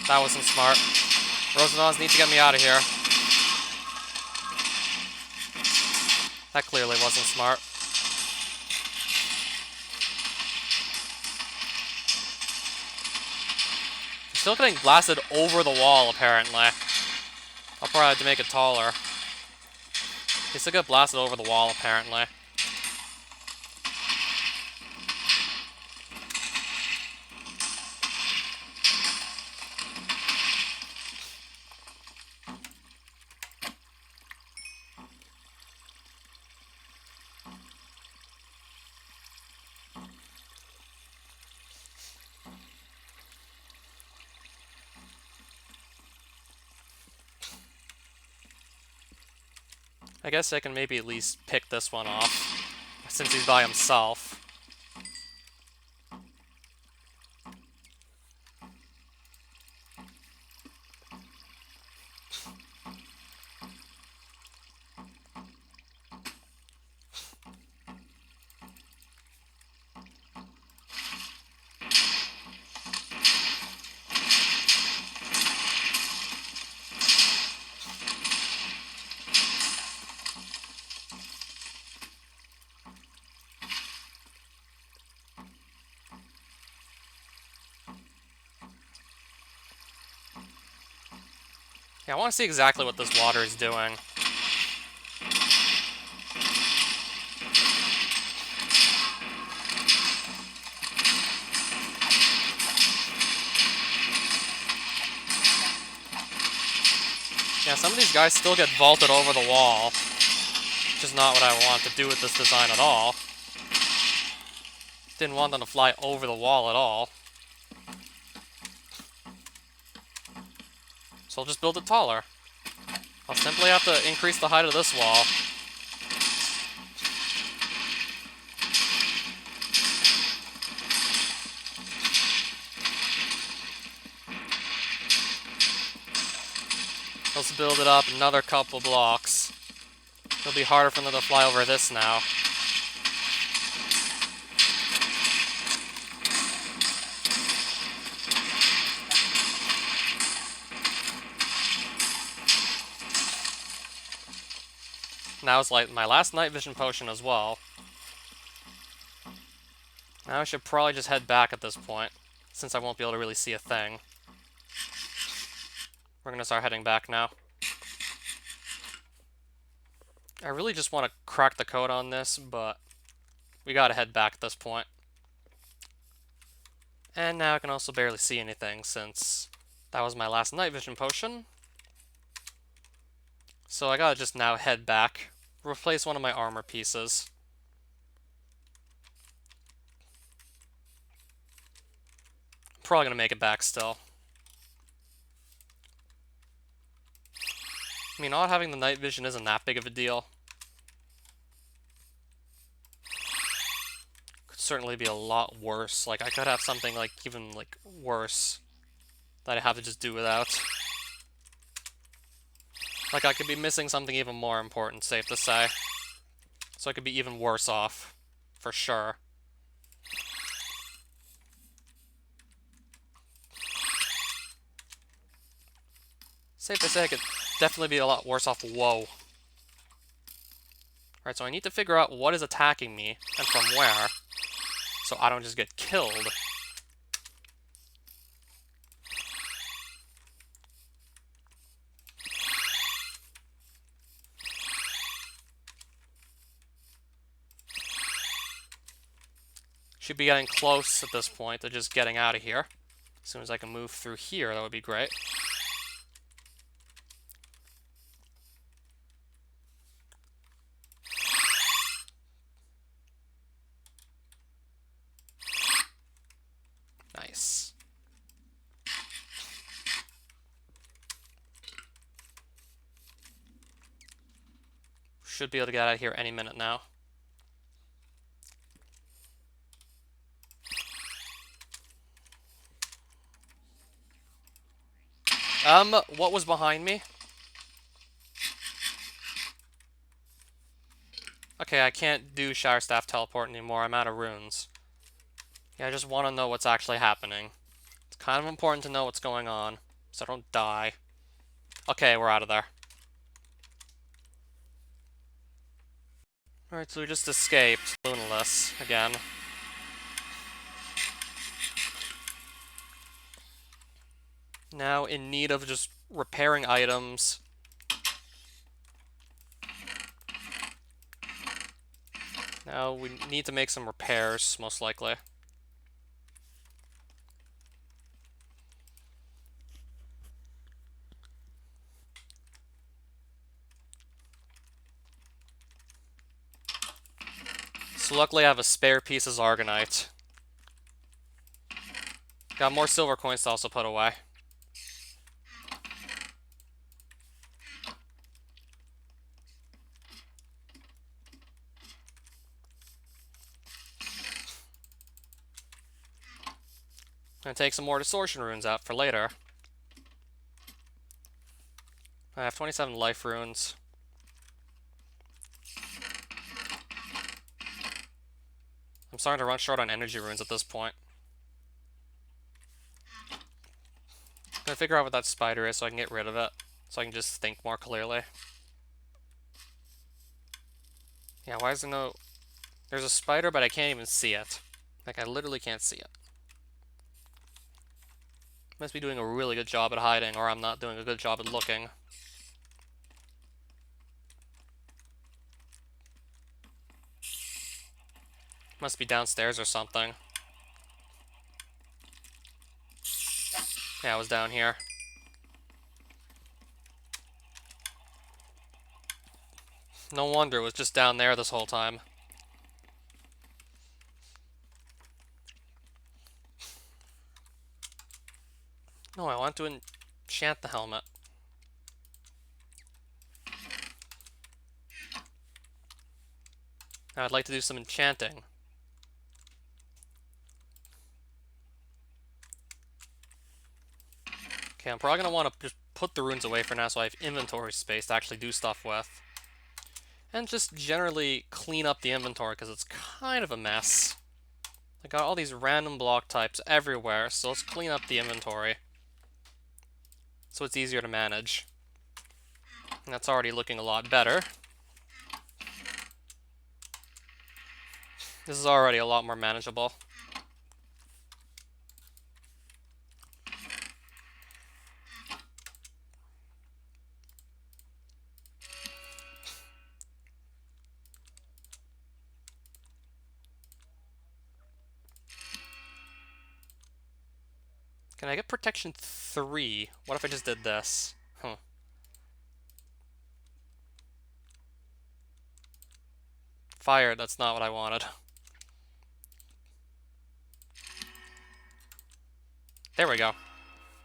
That wasn't smart. Rosenaz needs to get me out of here. That clearly wasn't smart. He's still getting blasted over the wall, apparently. I'll probably have to make it taller. He still got blasted over the wall, apparently. I guess I can maybe at least pick this one off, since he's by himself. Yeah, I want to see exactly what this water is doing. Yeah, some of these guys still get vaulted over the wall, which is not what I want to do with this design at all. Didn't want them to fly over the wall at all. So I'll just build it taller. I'll simply have to increase the height of this wall. Let's build it up another couple blocks. It'll be harder for them to fly over this now. Now it's like my last night vision potion as well. Now I should probably just head back at this point, since I won't be able to really see a thing. We're gonna start heading back now. I really just want to crack the code on this, but we gotta head back at this point. And now I can also barely see anything, since that was my last night vision potion. So I gotta just now head back, replace one of my armor pieces. Probably gonna make it back still. I mean, not having the night vision isn't that big of a deal. Could certainly be a lot worse. Like, I could have something, like, even, like, worse that I have to just do without. Like, I could be missing something even more important, safe to say. So I could be even worse off. For sure. Safe to say I could definitely be a lot worse off. Whoa. Alright, so I need to figure out what is attacking me, and from where, so I don't just get killed. Should be getting close at this point to just getting out of here. As soon as I can move through here, that would be great. Nice. Should be able to get out of here any minute now. What was behind me? Okay, I can't do Shower Staff Teleport anymore. I'm out of runes. Yeah, I just want to know what's actually happening. It's kind of important to know what's going on, so I don't die. Okay, we're out of there. Alright, so we just escaped. Lunaless, again. Now in need of just repairing items. Now we need to make some repairs, most likely. So luckily I have a spare piece of Zargonite. Got more silver coins to also put away. gonna take some more distortion runes out for later. I have 27 life runes. I'm starting to run short on energy runes at this point. I'm gonna figure out what that spider is so I can get rid of it. So I can just think more clearly. Yeah, why is there no... There's a spider, but I can't even see it. Like, I literally can't see it. Must be doing a really good job at hiding, or I'm not doing a good job at looking. Must be downstairs or something. Yeah, it was down here. No wonder it was just down there this whole time. No, I want to enchant the helmet. Now I'd like to do some enchanting. Okay, I'm probably going to want to just put the runes away for now so I have inventory space to actually do stuff with. And just generally clean up the inventory because it's kind of a mess. I got all these random block types everywhere, so let's clean up the inventory so it's easier to manage. And that's already looking a lot better. This is already a lot more manageable. Can I get protection 3? What if I just did this? Fire, that's not what I wanted. There we go.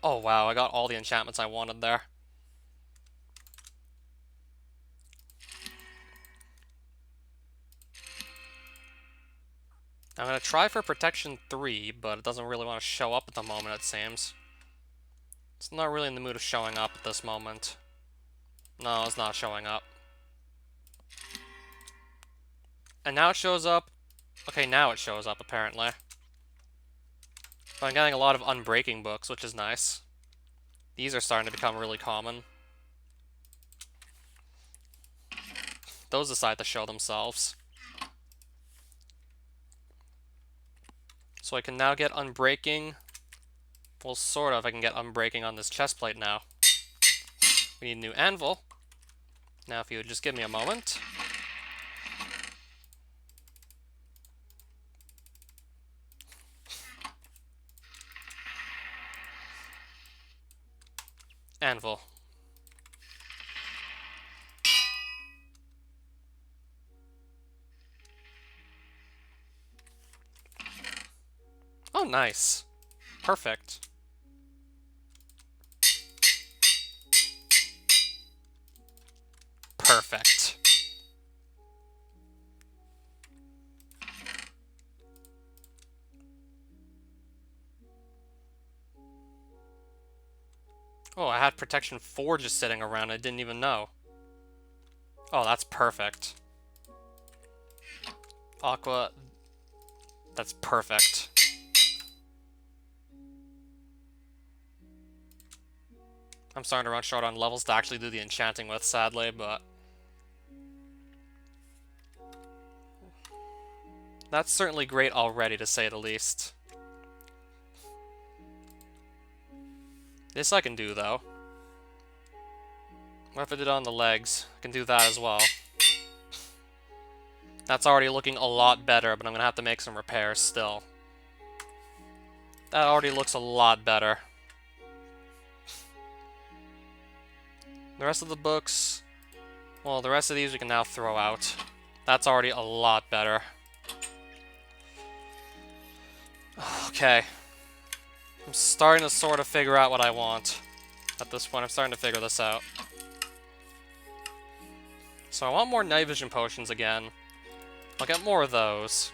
Oh wow, I got all the enchantments I wanted there. I'm going to try for protection 3, but it doesn't really want to show up at the moment, it seems. It's not really in the mood of showing up at this moment. No, it's not showing up. And now it shows up. Okay, now it shows up, apparently. But I'm getting a lot of unbreaking books, which is nice. These are starting to become really common. Those decide to show themselves. So I can now get unbreaking. Well, sort of. I can get unbreaking on this chest plate now. We need a new anvil. Now, if you would just give me a moment. Anvil. Oh, nice. Perfect. Perfect. Oh, I had protection 4 just sitting around. I didn't even know. Oh, that's perfect. Aqua. That's perfect. I'm starting to run short on levels to actually do the enchanting with, sadly, but... That's certainly great already, to say the least. This I can do, though. What if I did it on the legs? I can do that as well. That's already looking a lot better, but I'm going to have to make some repairs still. That already looks a lot better. The rest of the books... Well, the rest of these we can now throw out. That's already a lot better. Okay. I'm starting to sort of figure out what I want. At this point, I'm starting to figure this out. So I want more night vision potions again. I'll get more of those.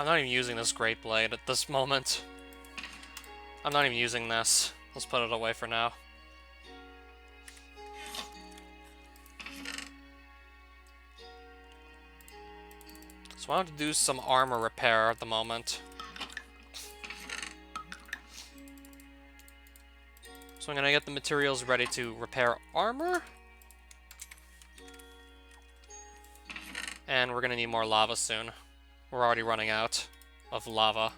I'm not even using this Great Blade at this moment. I'm not even using this. Let's put it away for now. So I want to do some armor repair at the moment. So I'm gonna get the materials ready to repair armor. And we're gonna need more lava soon. We're already running out of lava.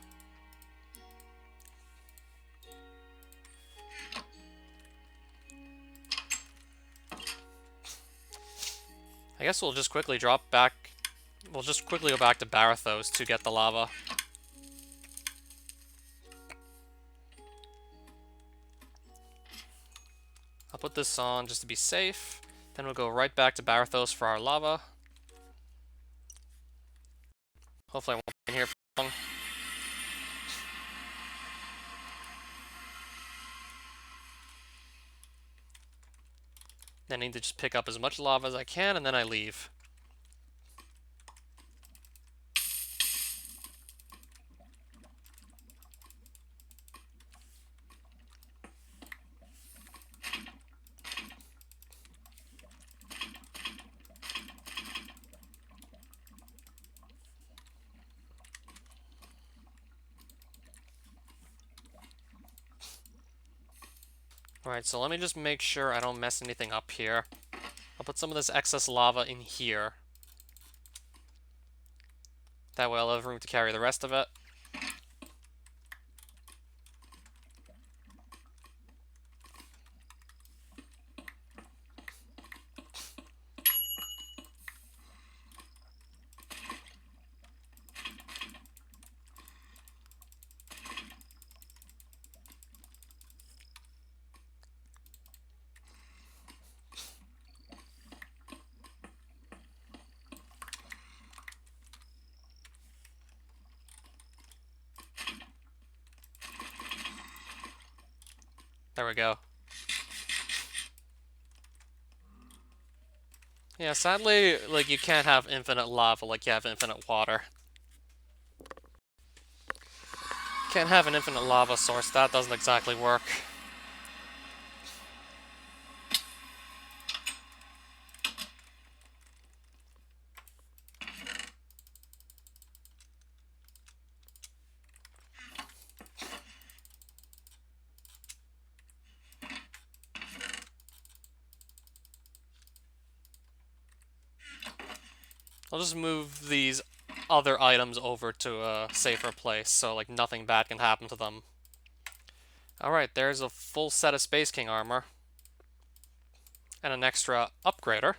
I guess we'll just quickly drop back. We'll just quickly go back to Barathos to get the lava. I'll put this on just to be safe. Then we'll go right back to Barathos for our lava. Hopefully I won't be in here for long. Then I need to just pick up as much lava as I can, and then I leave. Alright, so let me just make sure I don't mess anything up here. I'll put some of this excess lava in here. That way I'll have room to carry the rest of it. There we go. Yeah, sadly, like, you can't have infinite lava like you have infinite water. Can't have an infinite lava source, that doesn't exactly work. I'll just move these other items over to a safer place, so like nothing bad can happen to them. Alright, there's a full set of Space King armor. And an extra upgrader.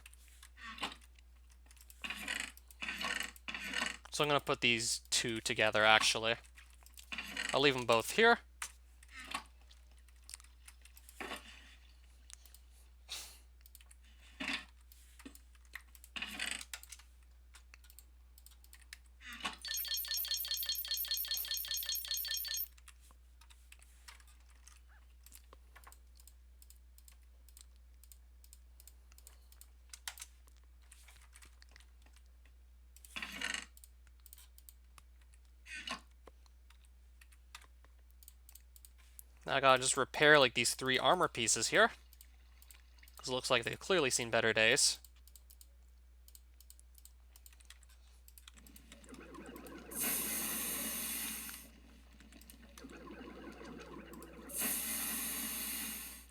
So I'm going to put these two together, actually. I'll leave them both here. Now I gotta just repair like these 3 armor pieces here. Because it looks like they've clearly seen better days.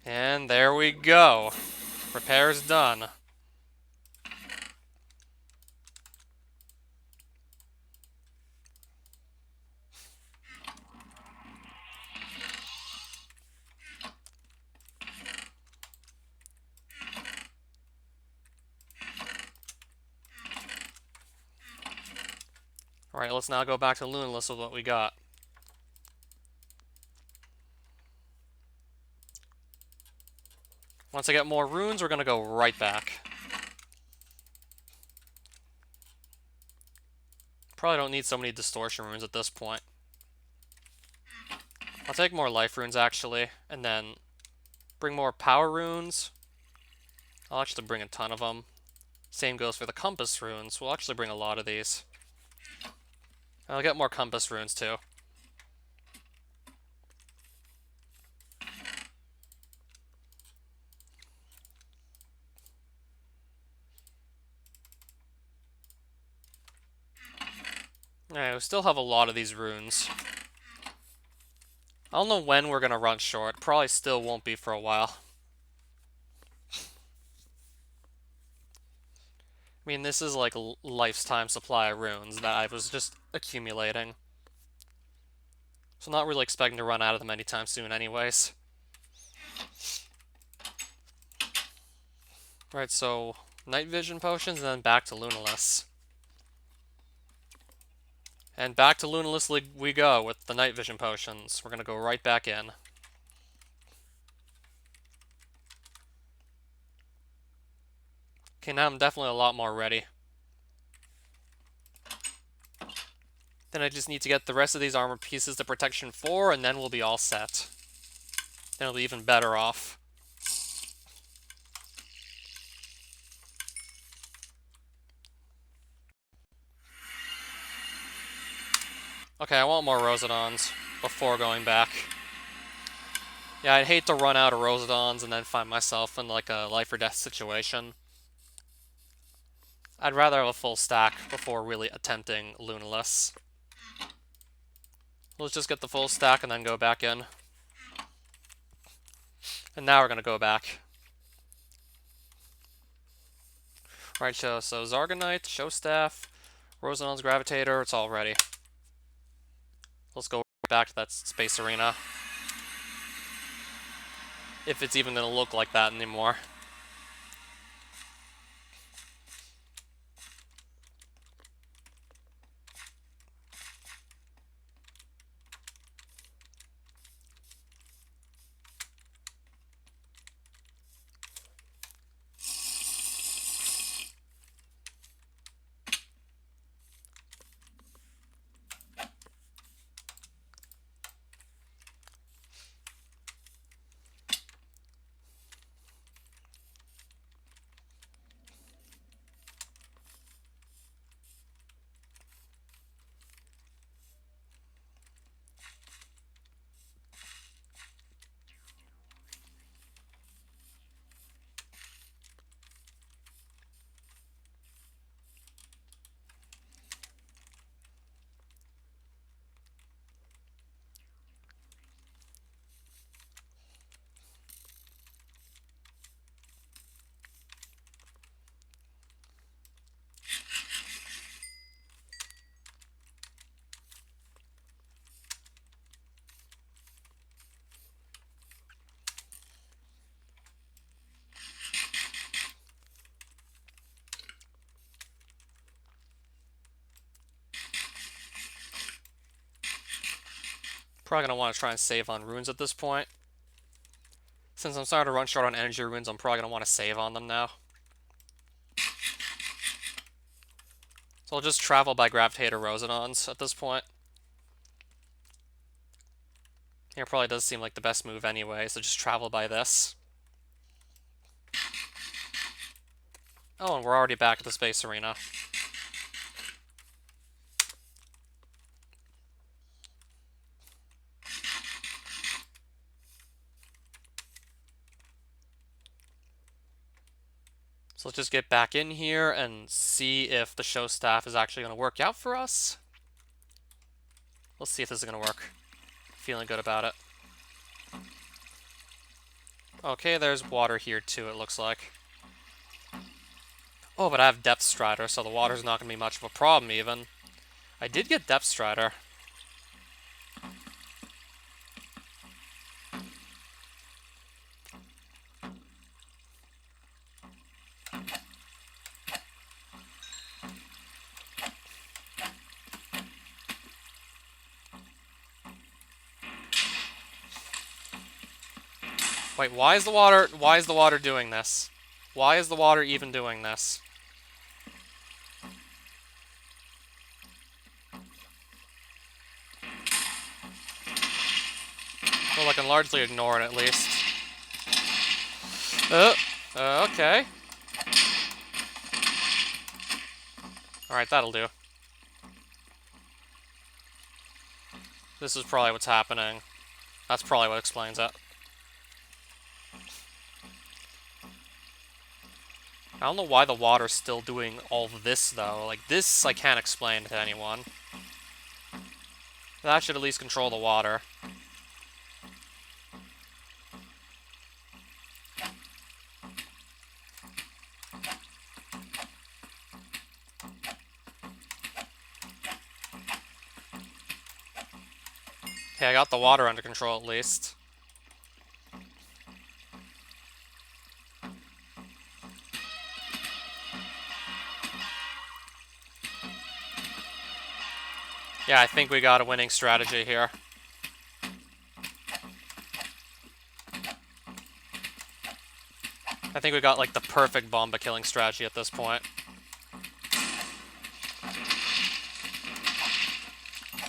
And there we go. Repair's done. Alright, let's now go back to Lunaless with what we got. Once I get more runes, we're gonna go right back. Probably don't need so many distortion runes at this point. I'll take more life runes, actually, and then bring more power runes. I'll actually bring a ton of them. Same goes for the compass runes. We'll actually bring a lot of these. I'll get more compass runes too. Alright, we still have a lot of these runes. I don't know when we're gonna run short. Probably still won't be for a while. I mean, this is like a lifetime supply of runes that I was just accumulating. So I'm not really expecting to run out of them anytime soon anyways. Right, so night vision potions and then back to Lunaless. And back to Lunaless we go with the night vision potions. We're gonna go right back in. Okay, now I'm definitely a lot more ready. Then I just need to get the rest of these armor pieces to protection 4, and then we'll be all set. Then we'll be even better off. Okay, I want more Rosidons before going back. Yeah, I'd hate to run out of Rosidons and then find myself in like a life or death situation. I'd rather have a full stack before really attempting Lunaless. Let's just get the full stack and then go back in. And now we're gonna go back. Right, so Zargonite, Show Staff, Rosidon's Gravitator, it's all ready. Let's go back to that space arena. If it's even gonna look like that anymore. Probably gonna want to try and save on runes at this point. Since I'm starting to run short on energy runes, I'm probably gonna want to save on them now. So I'll just travel by Gravitator Rosidons at this point. It probably does seem like the best move anyway, so just travel by this. Oh, and we're already back at the space arena. So let's just get back in here and see if the show staff is actually going to work out for us. Let's see if this is going to work. Feeling good about it. Okay, there's water here too, it looks like. Oh, but I have Depth Strider, so the water's not going to be much of a problem even. I did get Depth Strider. Wait, why is the water doing this? Why is the water even doing this? Well, I can largely ignore it at least. Okay. Alright, that'll do. This is probably what's happening. That's probably what explains it. I don't know why the water's still doing all of this, though. Like, this I can't explain to anyone. That should at least control the water. Okay, I got the water under control at least. Yeah, I think we got a winning strategy here. I think we got, like, the perfect Bomba killing strategy at this point.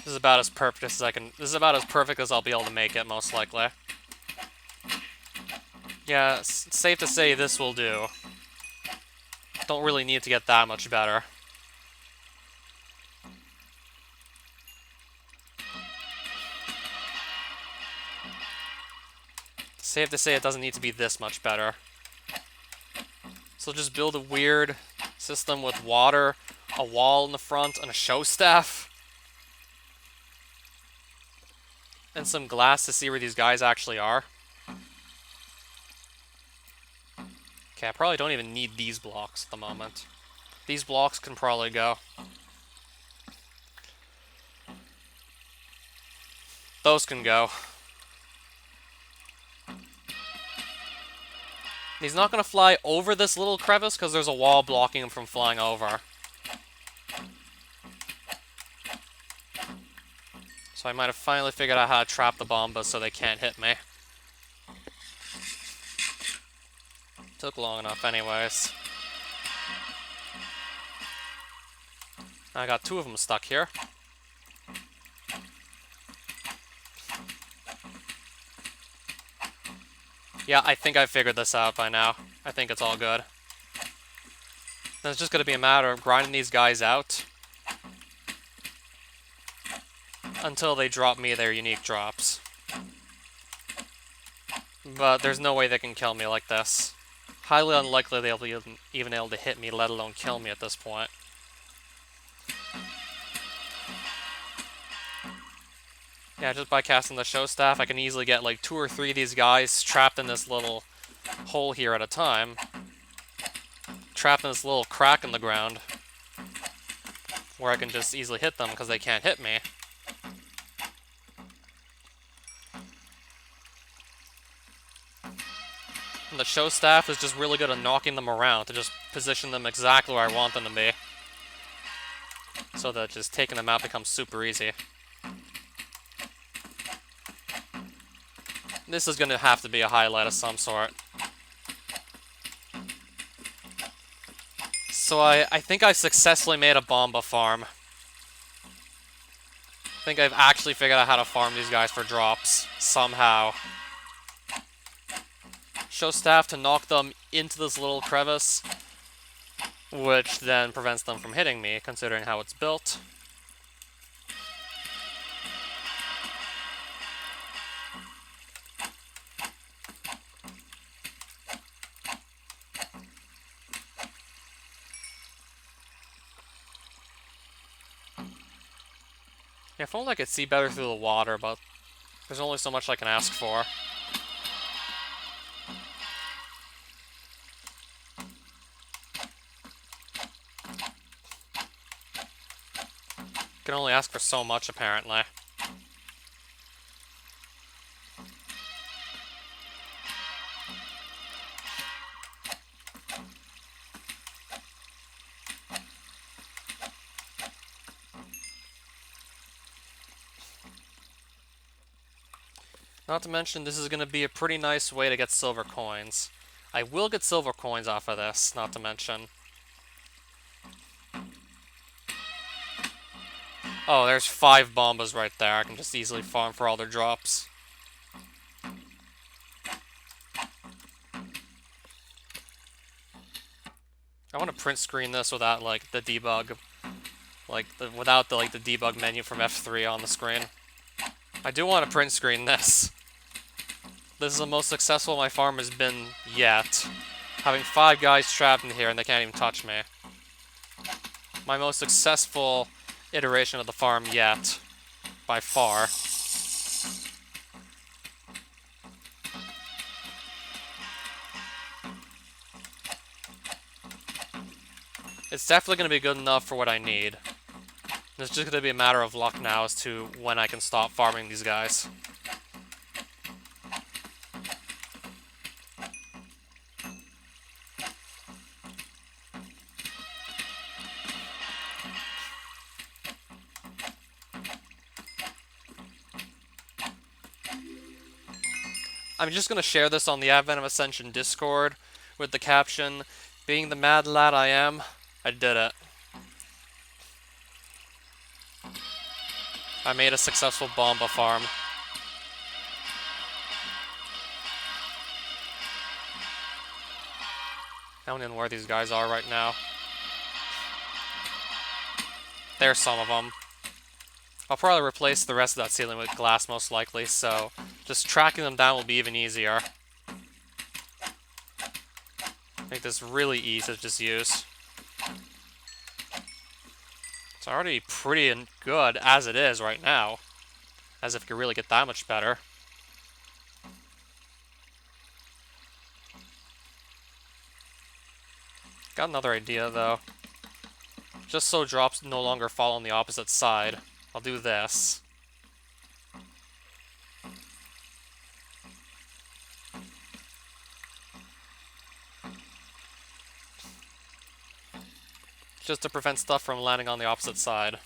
This is about as perfect as I can... This is about as perfect as I'll be able to make it, most likely. Yeah, it's safe to say this will do. Don't really need to get that much better. Safe to say it doesn't need to be this much better. So just build a weird system with water, a wall in the front, and a show staff. And some glass to see where these guys actually are. Okay, I probably don't even need these blocks at the moment. These blocks can probably go. Those can go. He's not going to fly over this little crevice because there's a wall blocking him from flying over. So I might have finally figured out how to trap the Bombas so they can't hit me. Took long enough anyways. I got two of them stuck here. Yeah, I think I figured this out by now. I think it's all good. Then it's just going to be a matter of grinding these guys out until they drop me their unique drops. But there's no way they can kill me like this. Highly unlikely they'll be even able to hit me, let alone kill me at this point. Yeah, just by casting the show staff, I can easily get like 2 or 3 of these guys trapped in this little hole here at a time. Trapped in this little crack in the ground. Where I can just easily hit them because they can't hit me. And the show staff is just really good at knocking them around to just position them exactly where I want them to be. So that just taking them out becomes super easy. This is going to have to be a highlight of some sort. So I think I've successfully made a Bomba farm. I think I've actually figured out how to farm these guys for drops, somehow. Show staff to knock them into this little crevice, which then prevents them from hitting me, considering how it's built. Yeah, if only I could see better through the water, but there's only so much I can ask for. Can only ask for so much, apparently. Not to mention, this is going to be a pretty nice way to get silver coins. I will get silver coins off of this, not to mention. Oh, there's 5 Bombas right there. I can just easily farm for all their drops. I want to print screen this without, like, the debug. Without the debug menu from F3 on the screen. I do want to print screen this. This is the most successful my farm has been yet. Having 5 guys trapped in here and they can't even touch me. My most successful iteration of the farm yet. By far. It's definitely going to be good enough for what I need. It's just going to be a matter of luck now as to when I can stop farming these guys. I'm just going to share this on the Advent of Ascension Discord with the caption, "Being the mad lad I am, I did it. I made a successful Bomba farm." I don't know where these guys are right now. There's some of them. I'll probably replace the rest of that ceiling with glass most likely, so just tracking them down will be even easier. Make this really easy to just use. It's already pretty good as it is right now. As if it could really get that much better. Got another idea though. Just so drops no longer fall on the opposite side, I'll do this. Just to prevent stuff from landing on the opposite side.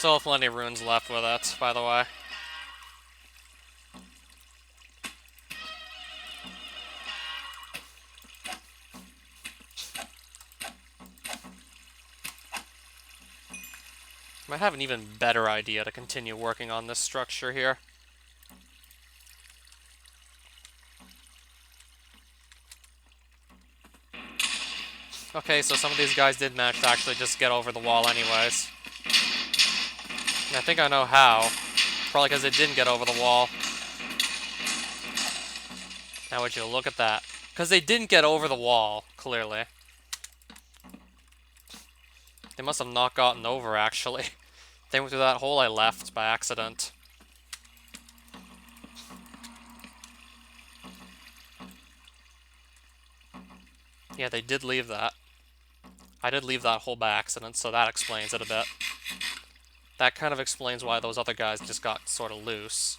Still have plenty of runes left with it, by the way. Might have an even better idea to continue working on this structure here. Okay, so some of these guys did manage to actually just get over the wall anyways. And I think I know how. Probably because they didn't get over the wall. Now would you look at that. Because they didn't get over the wall, clearly. They must have not gotten over, actually. They went through that hole I left by accident. Yeah, they did leave that. I did leave that hole by accident, so that explains it a bit. That kind of explains why those other guys just got sort of loose.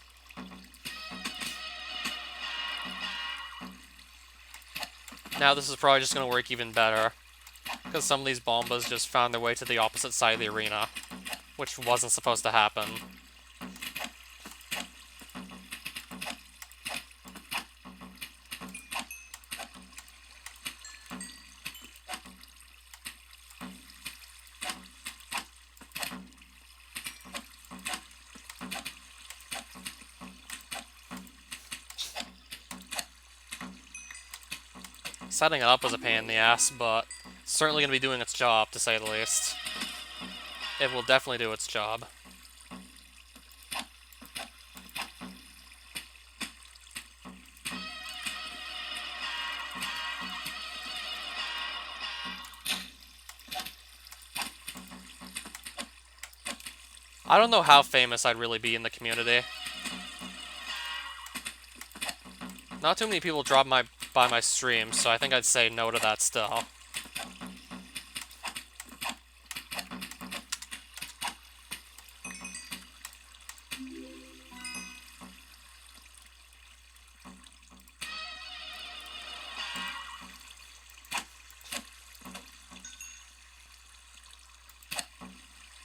Now this is probably just going to work even better, because some of these bombas just found their way to the opposite side of the arena, which wasn't supposed to happen. Setting it up was a pain in the ass, but it's certainly going to be doing its job, to say the least. It will definitely do its job. I don't know how famous I'd really be in the community. Not too many people drop by my streams, so I think I'd say no to that still.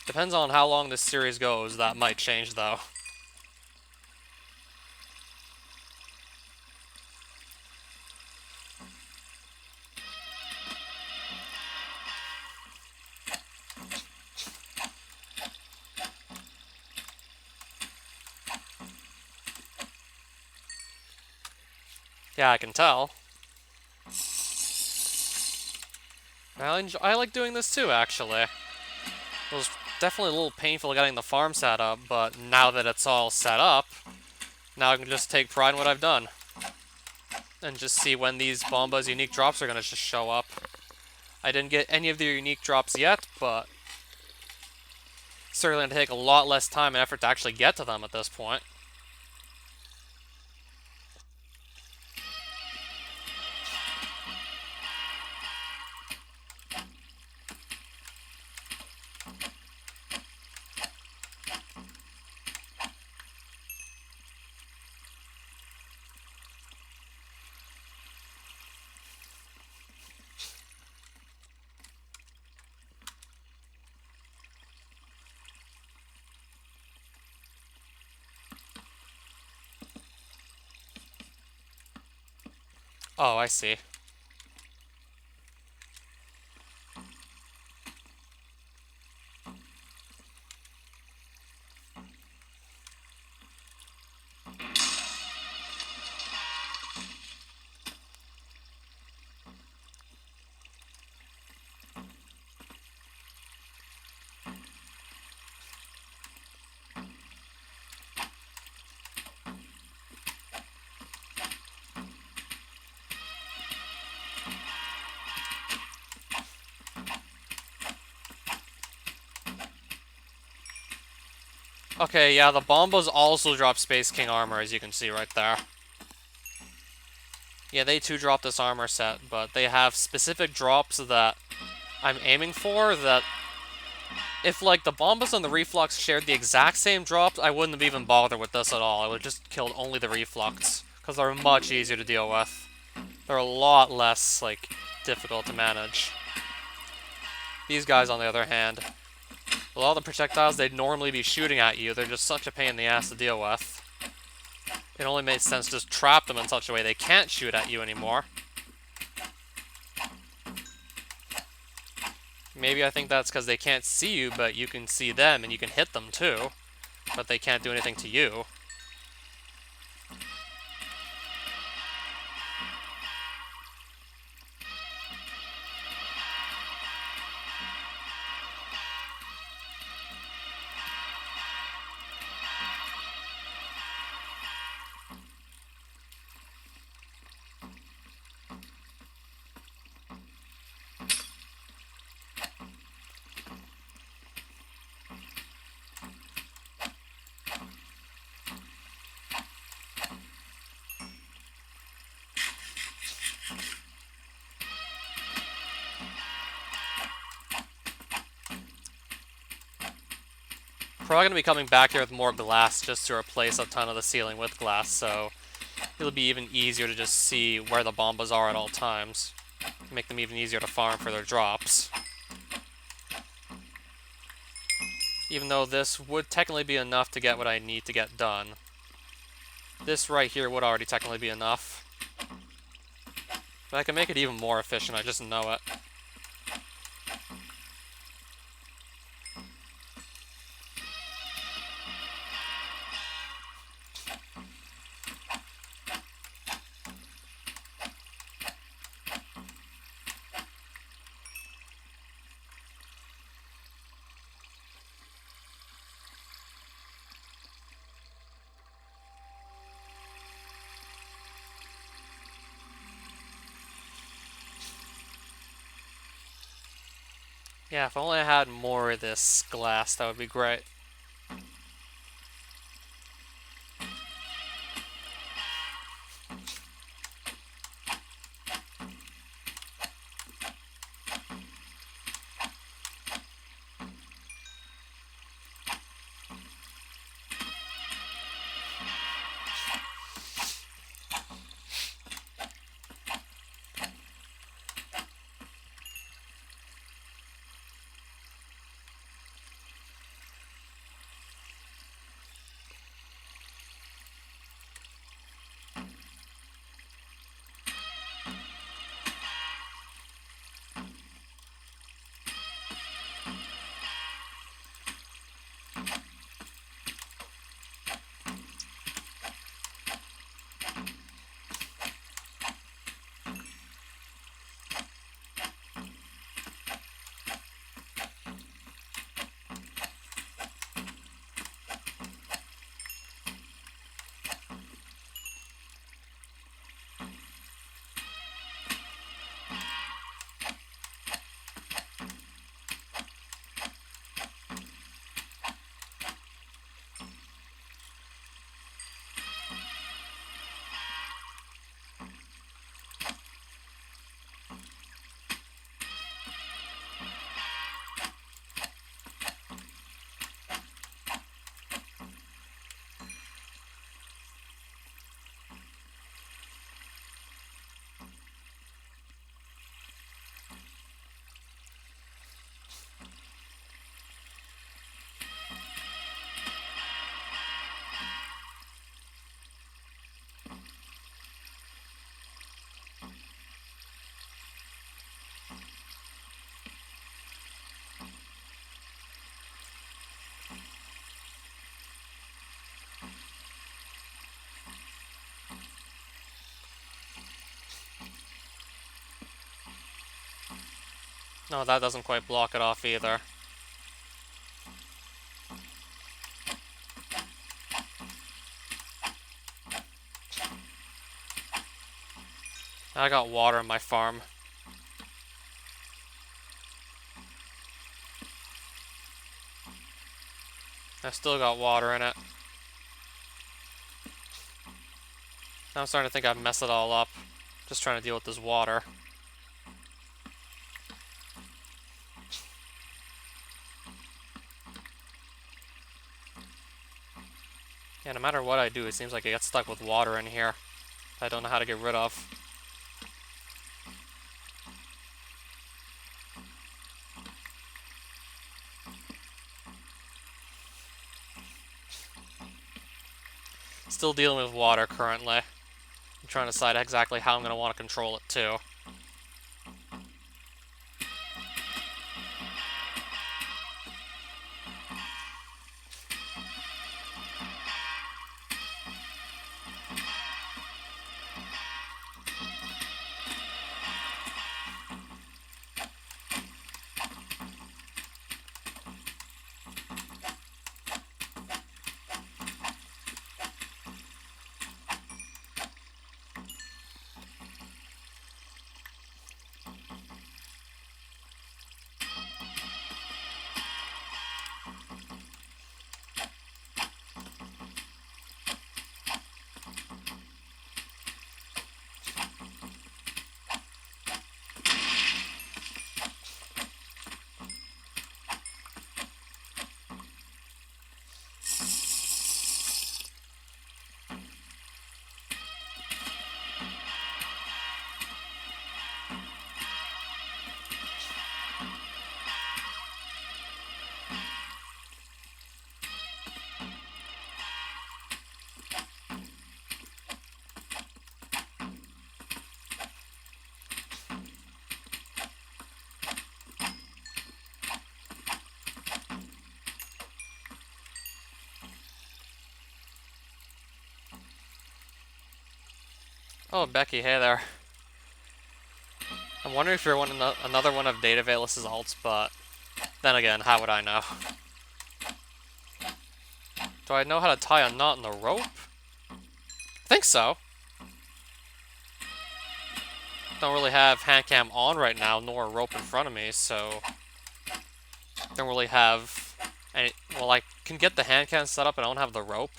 Depends on how long this series goes, that might change though. Yeah, I can tell. I like doing this too, actually. It was definitely a little painful getting the farm set up, but now that it's all set up, now I can just take pride in what I've done. And just see when these Bomba's unique drops are going to just show up. I didn't get any of their unique drops yet, but it's certainly going to take a lot less time and effort to actually get to them at this point. Oh, I see. Okay, yeah, the Bombas also drop Space King armor, as you can see right there. Yeah, they too drop this armor set, but they have specific drops that I'm aiming for that if, like, the Bombas and the Reflux shared the exact same drops, I wouldn't have even bothered with this at all. I would have just killed only the Reflux, because they're much easier to deal with. They're a lot less, like, difficult to manage. These guys, on the other hand, With all the projectiles they'd normally be shooting at you, they're just such a pain in the ass to deal with. It only makes sense to just trap them in such a way they can't shoot at you anymore. Maybe I think that's because they can't see you, but you can see them, and you can hit them too. But they can't do anything to you. Probably going to be coming back here with more glass just to replace a ton of the ceiling with glass, so it'll be even easier to just see where the bombas are at all times. Make them even easier to farm for their drops. Even though this would technically be enough to get what I need to get done. This right here would already technically be enough. But I can make it even more efficient, I just know it. Yeah, if only I had more of this glass, that would be great. No, that doesn't quite block it off either. I got water in my farm. I still got water in it. Now I'm starting to think I've messed it all up. Just trying to deal with this water. Yeah, no matter what I do, it seems like I get stuck with water in here. I don't know how to get rid of. Still dealing with water currently. I'm trying to decide exactly how I'm going to want to control it too. Oh, Becky, hey there. I'm wondering if you're another one of Data Velus's ults, but then again, how would I know? Do I know how to tie a knot in the rope? I think so. Don't really have hand cam on right now, nor a rope in front of me, so don't really have any. Well, I can get the hand cam set up, and I don't have the rope.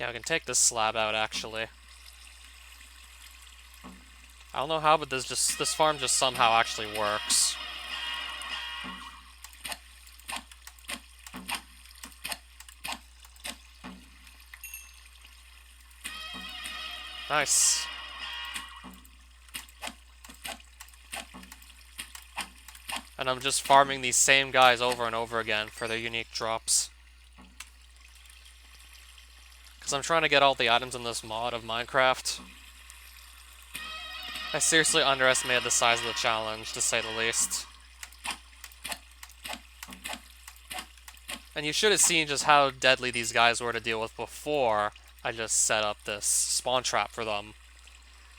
Yeah, I can take this slab out, actually. I don't know how, but this farm just somehow actually works. Nice. And I'm just farming these same guys over and over again for their unique drops. Because I'm trying to get all the items in this mod of Minecraft. I seriously underestimated the size of the challenge, to say the least. And you should have seen just how deadly these guys were to deal with before I just set up this spawn trap for them.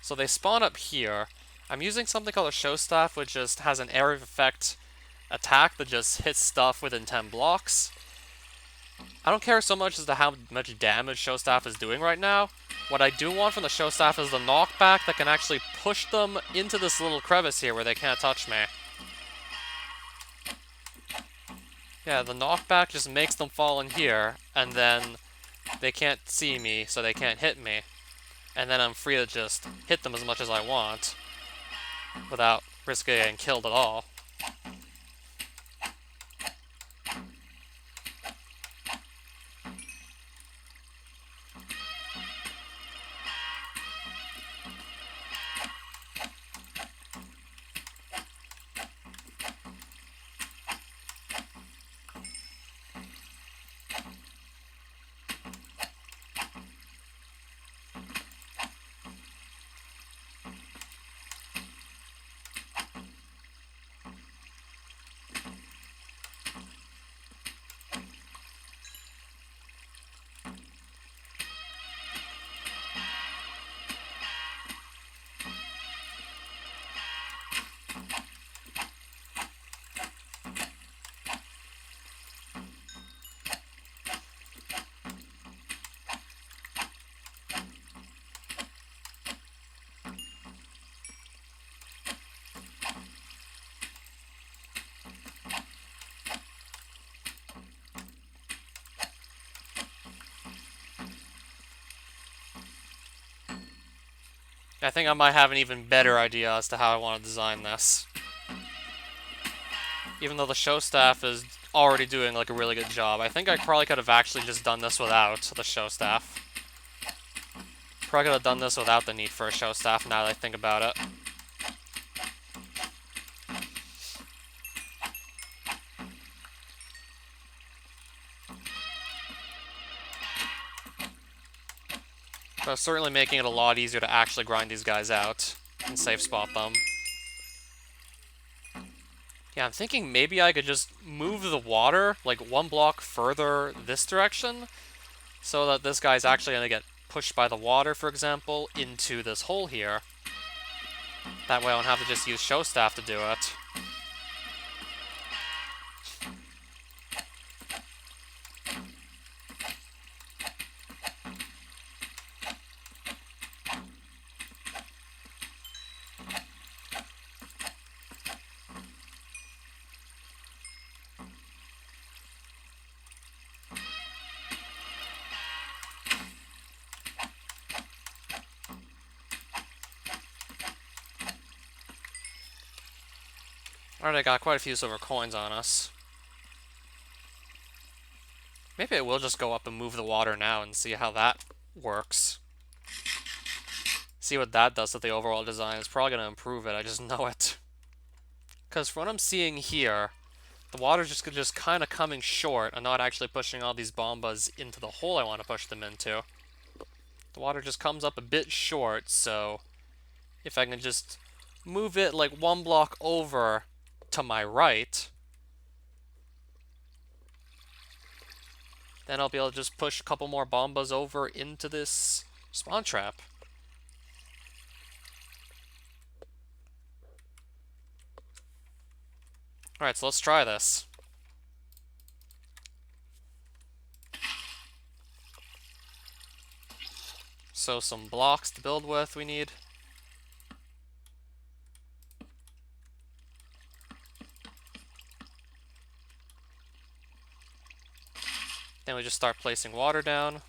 So they spawn up here. I'm using something called a show staff, which just has an area of effect attack that just hits stuff within 10 blocks. I don't care so much as to how much damage show staff is doing right now. What I do want from the show staff is the knockback that can actually push them into this little crevice here where they can't touch me. Yeah, the knockback just makes them fall in here, and then they can't see me, so they can't hit me. And then I'm free to just hit them as much as I want, without risking getting killed at all. I think I might have an even better idea as to how I want to design this. Even though the show staff is already doing like a really good job. I think I probably could have actually just done this without the show staff. Probably could have done this without the need for a show staff now that I think about it. But it's certainly making it a lot easier to actually grind these guys out and safe spot them. Yeah, I'm thinking maybe I could just move the water like one block further this direction so that this guy's actually going to get pushed by the water, for example, into this hole here. That way I don't have to just use show staff to do it. Alright, I got quite a few silver coins on us. Maybe I will just go up and move the water now and see how that works. See what that does to the overall design. It's probably going to improve it, I just know it. Because from what I'm seeing here, the water's just kind of coming short and not actually pushing all these bombas into the hole I want to push them into. The water just comes up a bit short, so if I can just move it like one block over to my right, then I'll be able to just push a couple more bombas over into this spawn trap. Alright, so let's try this. So some blocks to build with we need. Then we just start placing water down.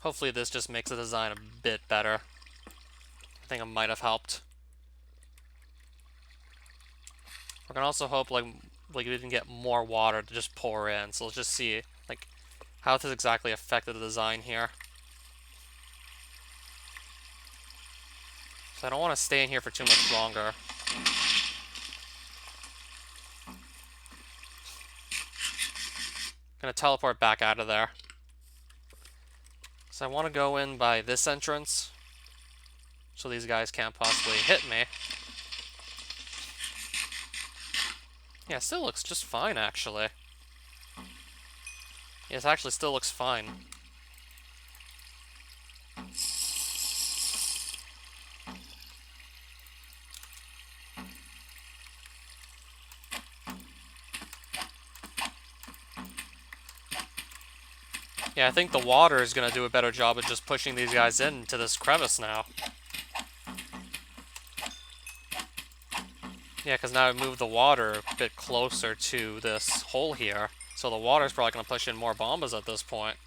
Hopefully this just makes the design a bit better. I think it might have helped. We can also hope like we can get more water to just pour in. So let's just see like how this exactly affected the design here. So I don't want to stay in here for too much longer. Gonna teleport back out of there. So I want to go in by this entrance, so these guys can't possibly hit me. Yeah, it still looks just fine, actually. Yeah, it actually still looks fine. Yeah, I think the water is going to do a better job of just pushing these guys into this crevice now. Yeah, because now I moved the water a bit closer to this hole here. So the water's probably going to push in more bombas at this point.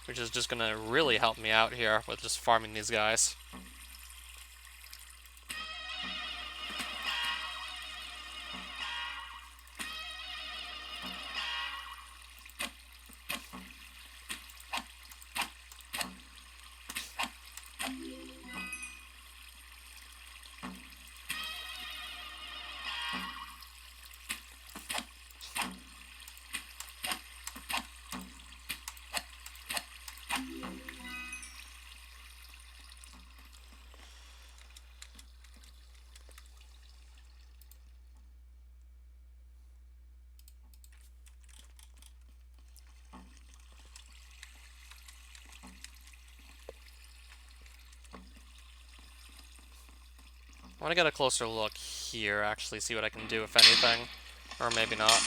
Which is just going to really help me out here with just farming these guys. I want to get a closer look here, actually, see what I can do, if anything. Or maybe not.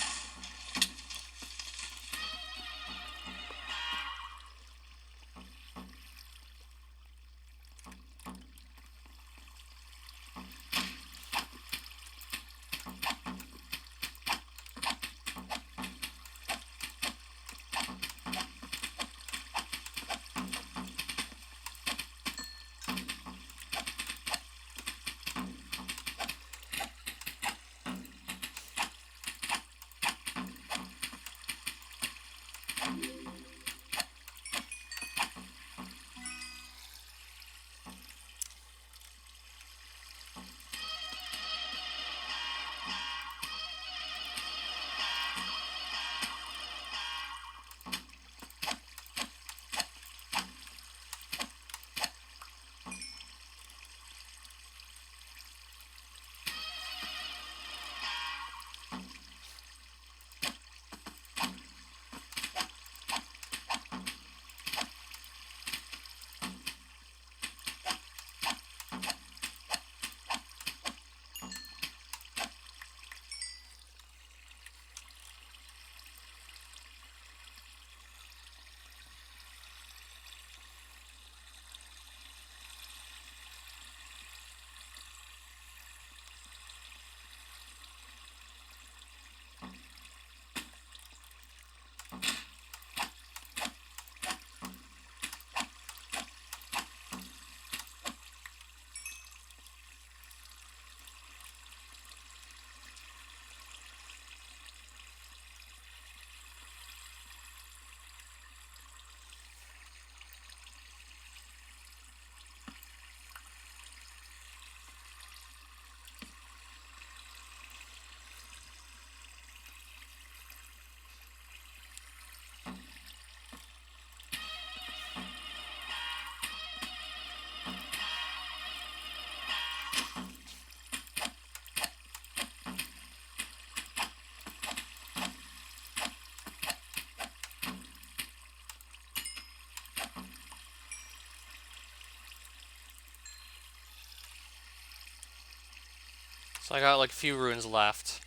So I got like a few runes left.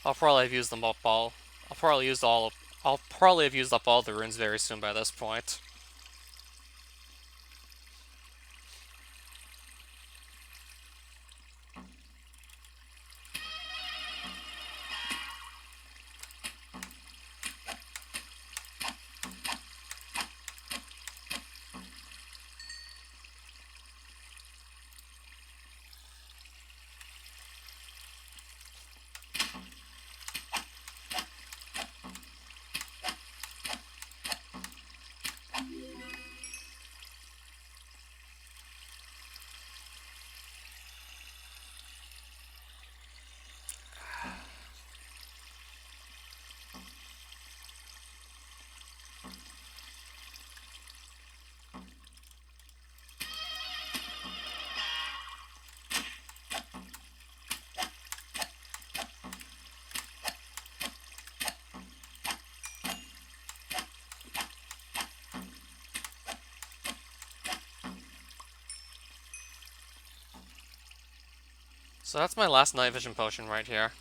I'll probably have used them up all. I'll probably use all. I'll probably have used up all the runes very soon by this point. So that's my last night vision potion right here.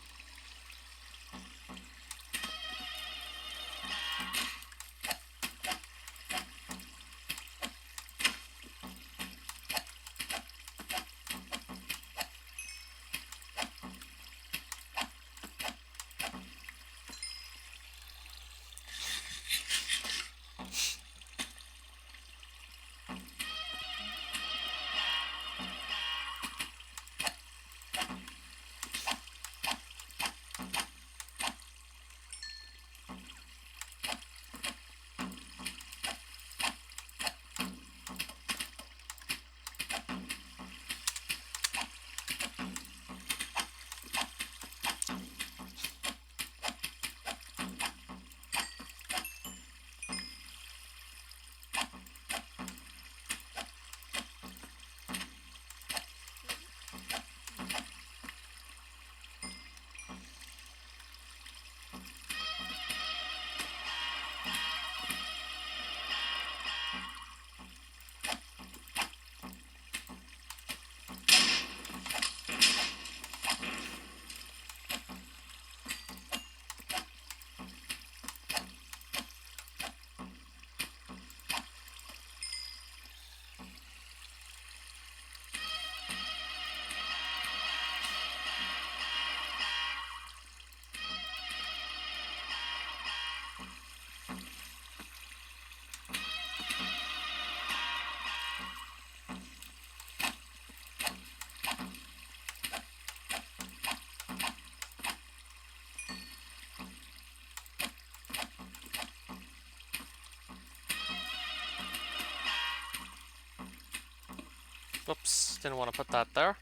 Whoops, didn't want to put that there.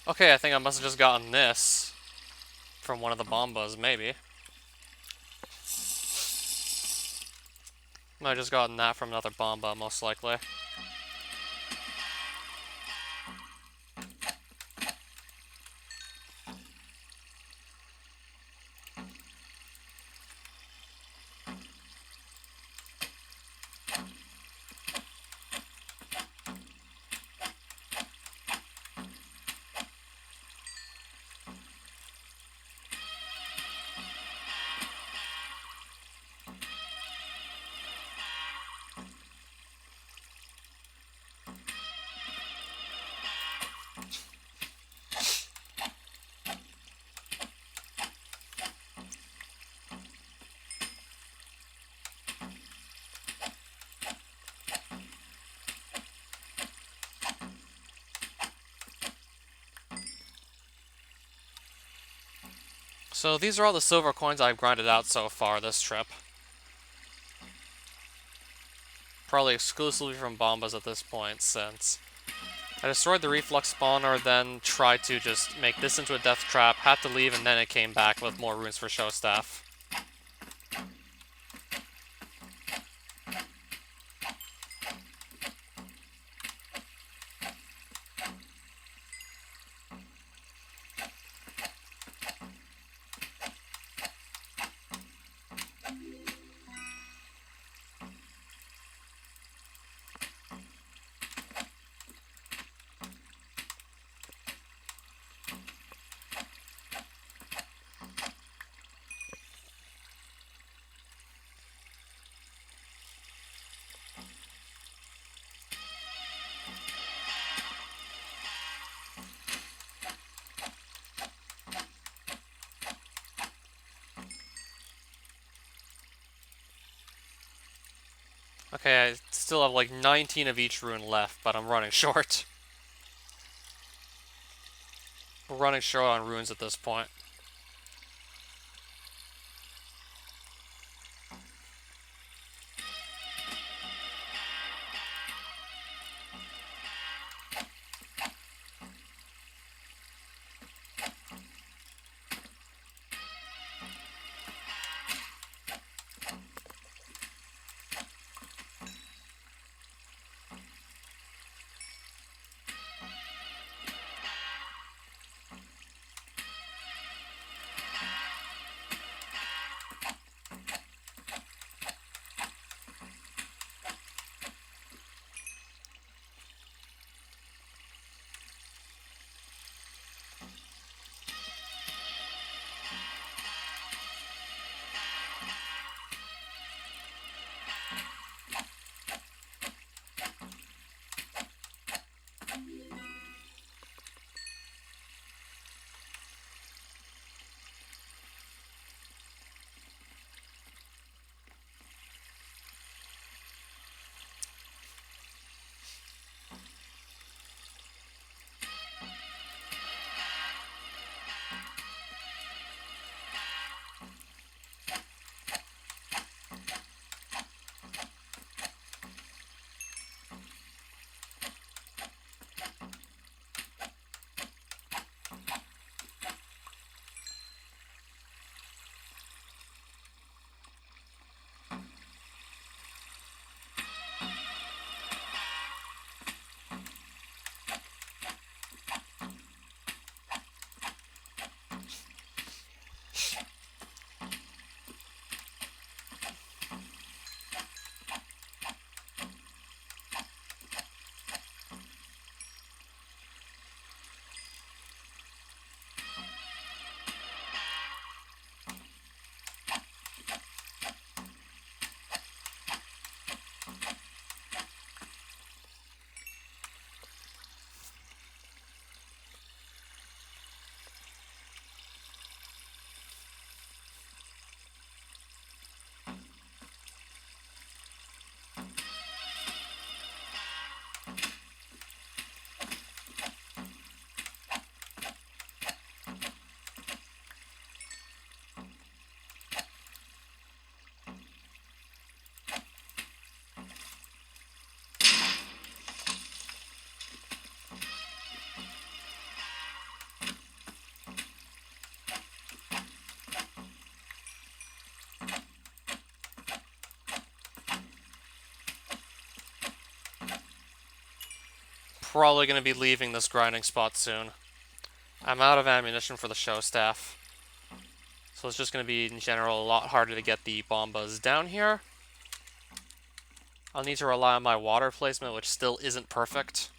Okay, I think I must have just gotten this from one of the bombas, maybe. I just gotten that from another bomba, most likely. So these are all the silver coins I've grinded out so far this trip. Probably exclusively from bombas at this point, since I destroyed the reflux spawner, then tried to just make this into a death trap, had to leave, and then it came back with more runes for show staff. Okay, I still have like 19 of each rune left, but I'm running short. We're running short on runes at this point. probably going to be leaving this grinding spot soon. I'm out of ammunition for the show staff. So it's just going to be, in general, a lot harder to get the bombas down here. I'll need to rely on my water placement, which still isn't perfect.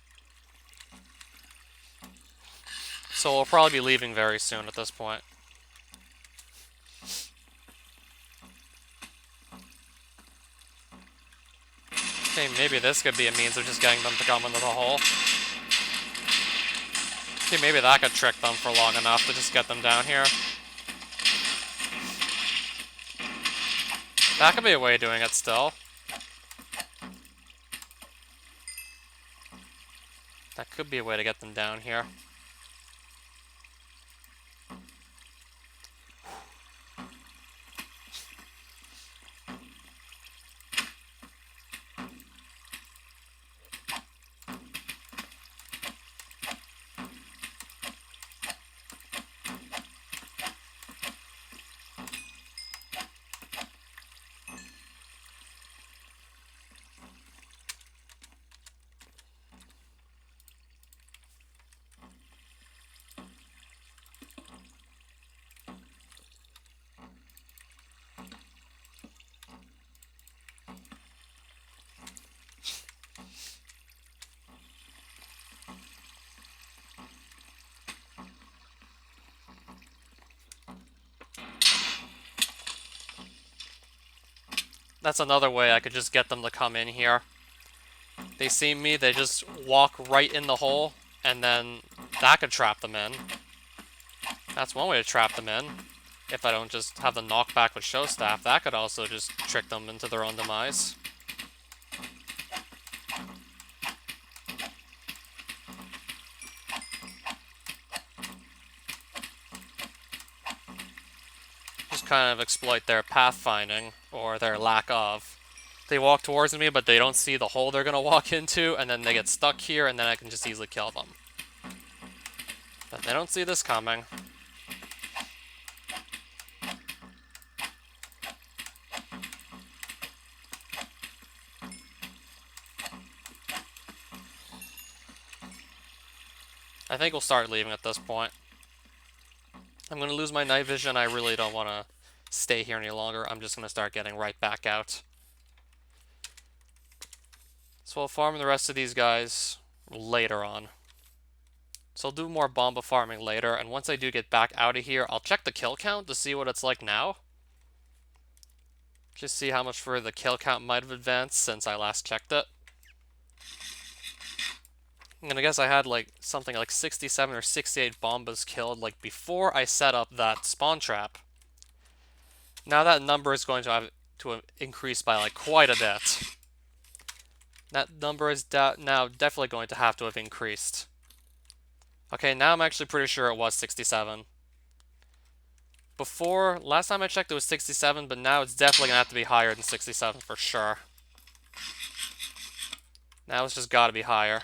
So we'll probably be leaving very soon at this point. Okay, maybe this could be a means of just getting them to come into the hole. Okay, maybe that could trick them for long enough to just get them down here. That could be a way of doing it still. That could be a way to get them down here. That's another way I could just get them to come in here. They see me, they just walk right in the hole, and then that could trap them in. That's one way to trap them in. If I don't just have the knockback with show staff, that could also just trick them into their own demise. Just kind of exploit their pathfinding, or their lack of. They walk towards me, but they don't see the hole they're going to walk into, and then they get stuck here, and then I can just easily kill them. But they don't see this coming. I think we'll start leaving at this point. I'm going to lose my night vision. I really don't want to stay here any longer. I'm just going to start getting right back out. So I'll farm the rest of these guys later on. So I'll do more bomba farming later, and once I do get back out of here, I'll check the kill count to see what it's like now. Just see how much further the kill count might have advanced since I last checked it. I'm gonna guess I had like something like 67 or 68 bombas killed like before I set up that spawn trap. Now that number is going to have to increase by like quite a bit. That number is now definitely going to have to have increased. Okay, now I'm actually pretty sure it was 67. Before, last time I checked it was 67, but now it's definitely gonna have to be higher than 67 for sure. Now it's just gotta be higher.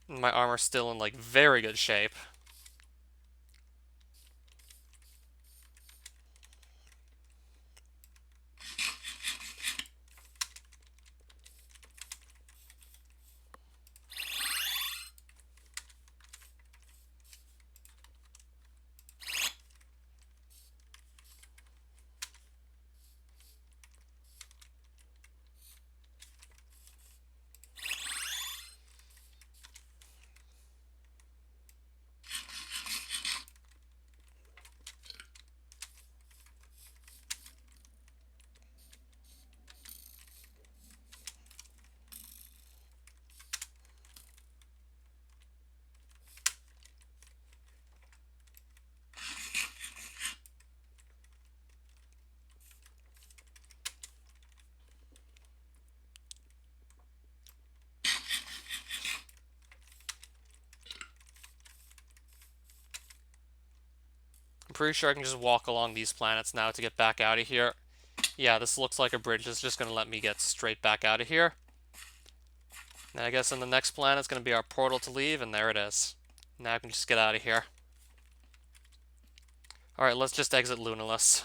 My armor's still in like very good shape. I'm pretty sure I can just walk along these planets now to get back out of here. Yeah, this looks like a bridge. It's just going to let me get straight back out of here. Now I guess on the next planet it's going to be our portal to leave, and there it is. Now I can just get out of here. Alright, let's just exit Lunaless.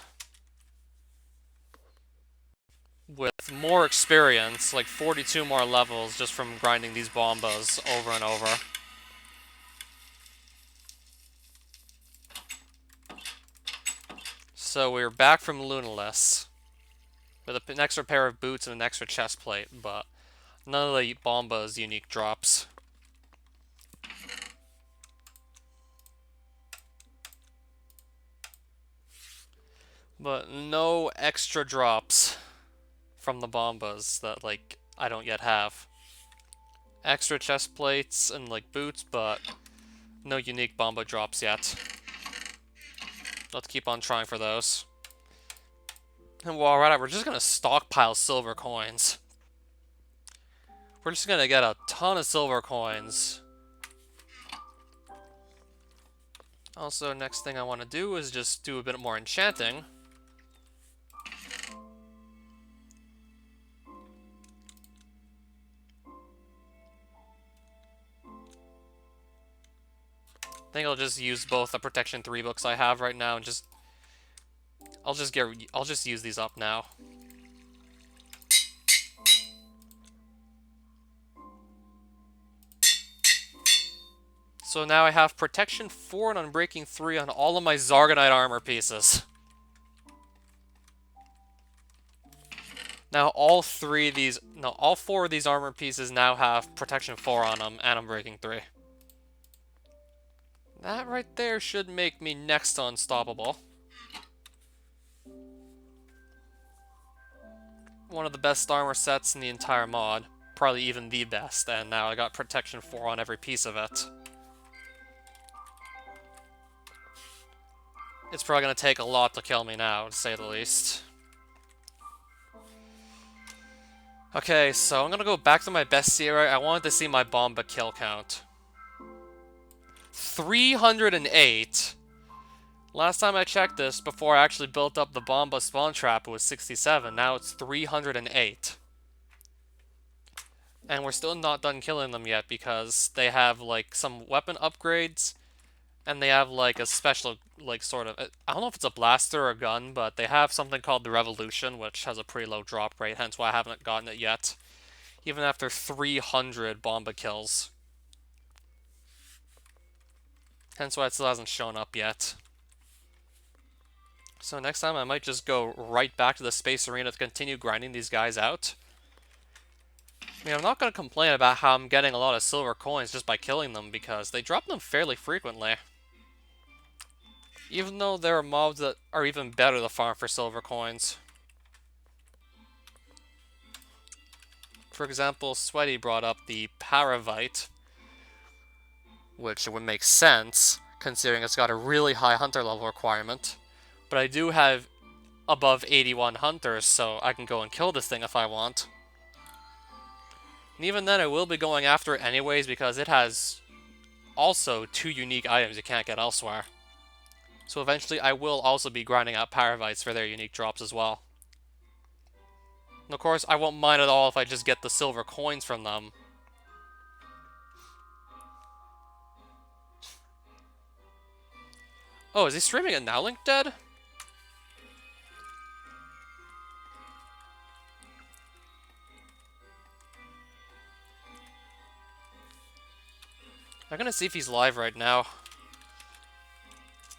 with more experience, like 42 more levels just from grinding these bombas over and over. So we're back from Lunaless with an extra pair of boots and an extra chest plate, but none of the bombas unique drops. But no extra drops from the bombas that, like, I don't yet have. Extra chest plates and, like, boots, but no unique bomba drops yet. Let's keep on trying for those. And while we're at it, we're just gonna stockpile silver coins. We're just gonna get a ton of silver coins. Also, next thing I want to do is just do a bit more enchanting. I think I'll just use both the Protection 3 books I have right now and just... I'll just use these up now. So now I have Protection 4 and Unbreaking 3 on all of my Zargonite armor pieces. Now all 4 of these armor pieces now have Protection 4 on them and Unbreaking 3. That right there should make me next to unstoppable. One of the best armor sets in the entire mod. Probably even the best, and now I got Protection 4 on every piece of it. It's probably going to take a lot to kill me now, to say the least. Okay, so I'm going to go back to my bestiary. I wanted to see my bomba kill count. 308. Last time I checked this, before I actually built up the bomba spawn trap, it was 67. Now it's 308. And we're still not done killing them yet because they have, like, some weapon upgrades. And they have, like, a special, like, sort of... I don't know if it's a blaster or a gun, but they have something called the Revolution, which has a pretty low drop rate, hence why I haven't gotten it yet. Even after 300 bomba kills. Hence why it still hasn't shown up yet. So next time I might just go right back to the Space Arena to continue grinding these guys out. I mean, I'm not going to complain about how I'm getting a lot of silver coins just by killing them, because they drop them fairly frequently. Even though there are mobs that are even better to farm for silver coins. For example, Sweaty brought up the Paravite, which would make sense, considering it's got a really high hunter level requirement. But I do have above 81 hunters, so I can go and kill this thing if I want. And even then, I will be going after it anyways, because it has also 2 unique items you can't get elsewhere. So eventually, I will also be grinding out Paravites for their unique drops as well. And of course, I won't mind at all if I just get the silver coins from them. Oh, is he streaming it now, Link Dead? I'm gonna see if he's live right now.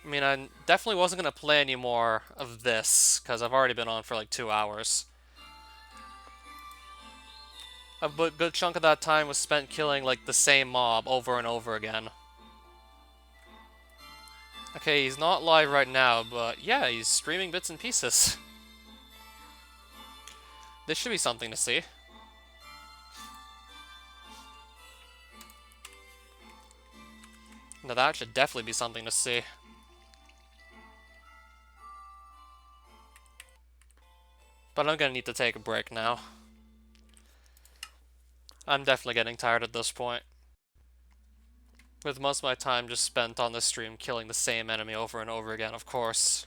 I mean, I definitely wasn't gonna play any more of this, because I've already been on for like 2 hours. A good chunk of that time was spent killing, like, the same mob over and over again. Okay, he's not live right now, but yeah, he's streaming bits and pieces. This should be something to see. Now that should definitely be something to see. But I'm gonna need to take a break now. I'm definitely getting tired at this point. With most of my time just spent on this stream killing the same enemy over and over again, of course.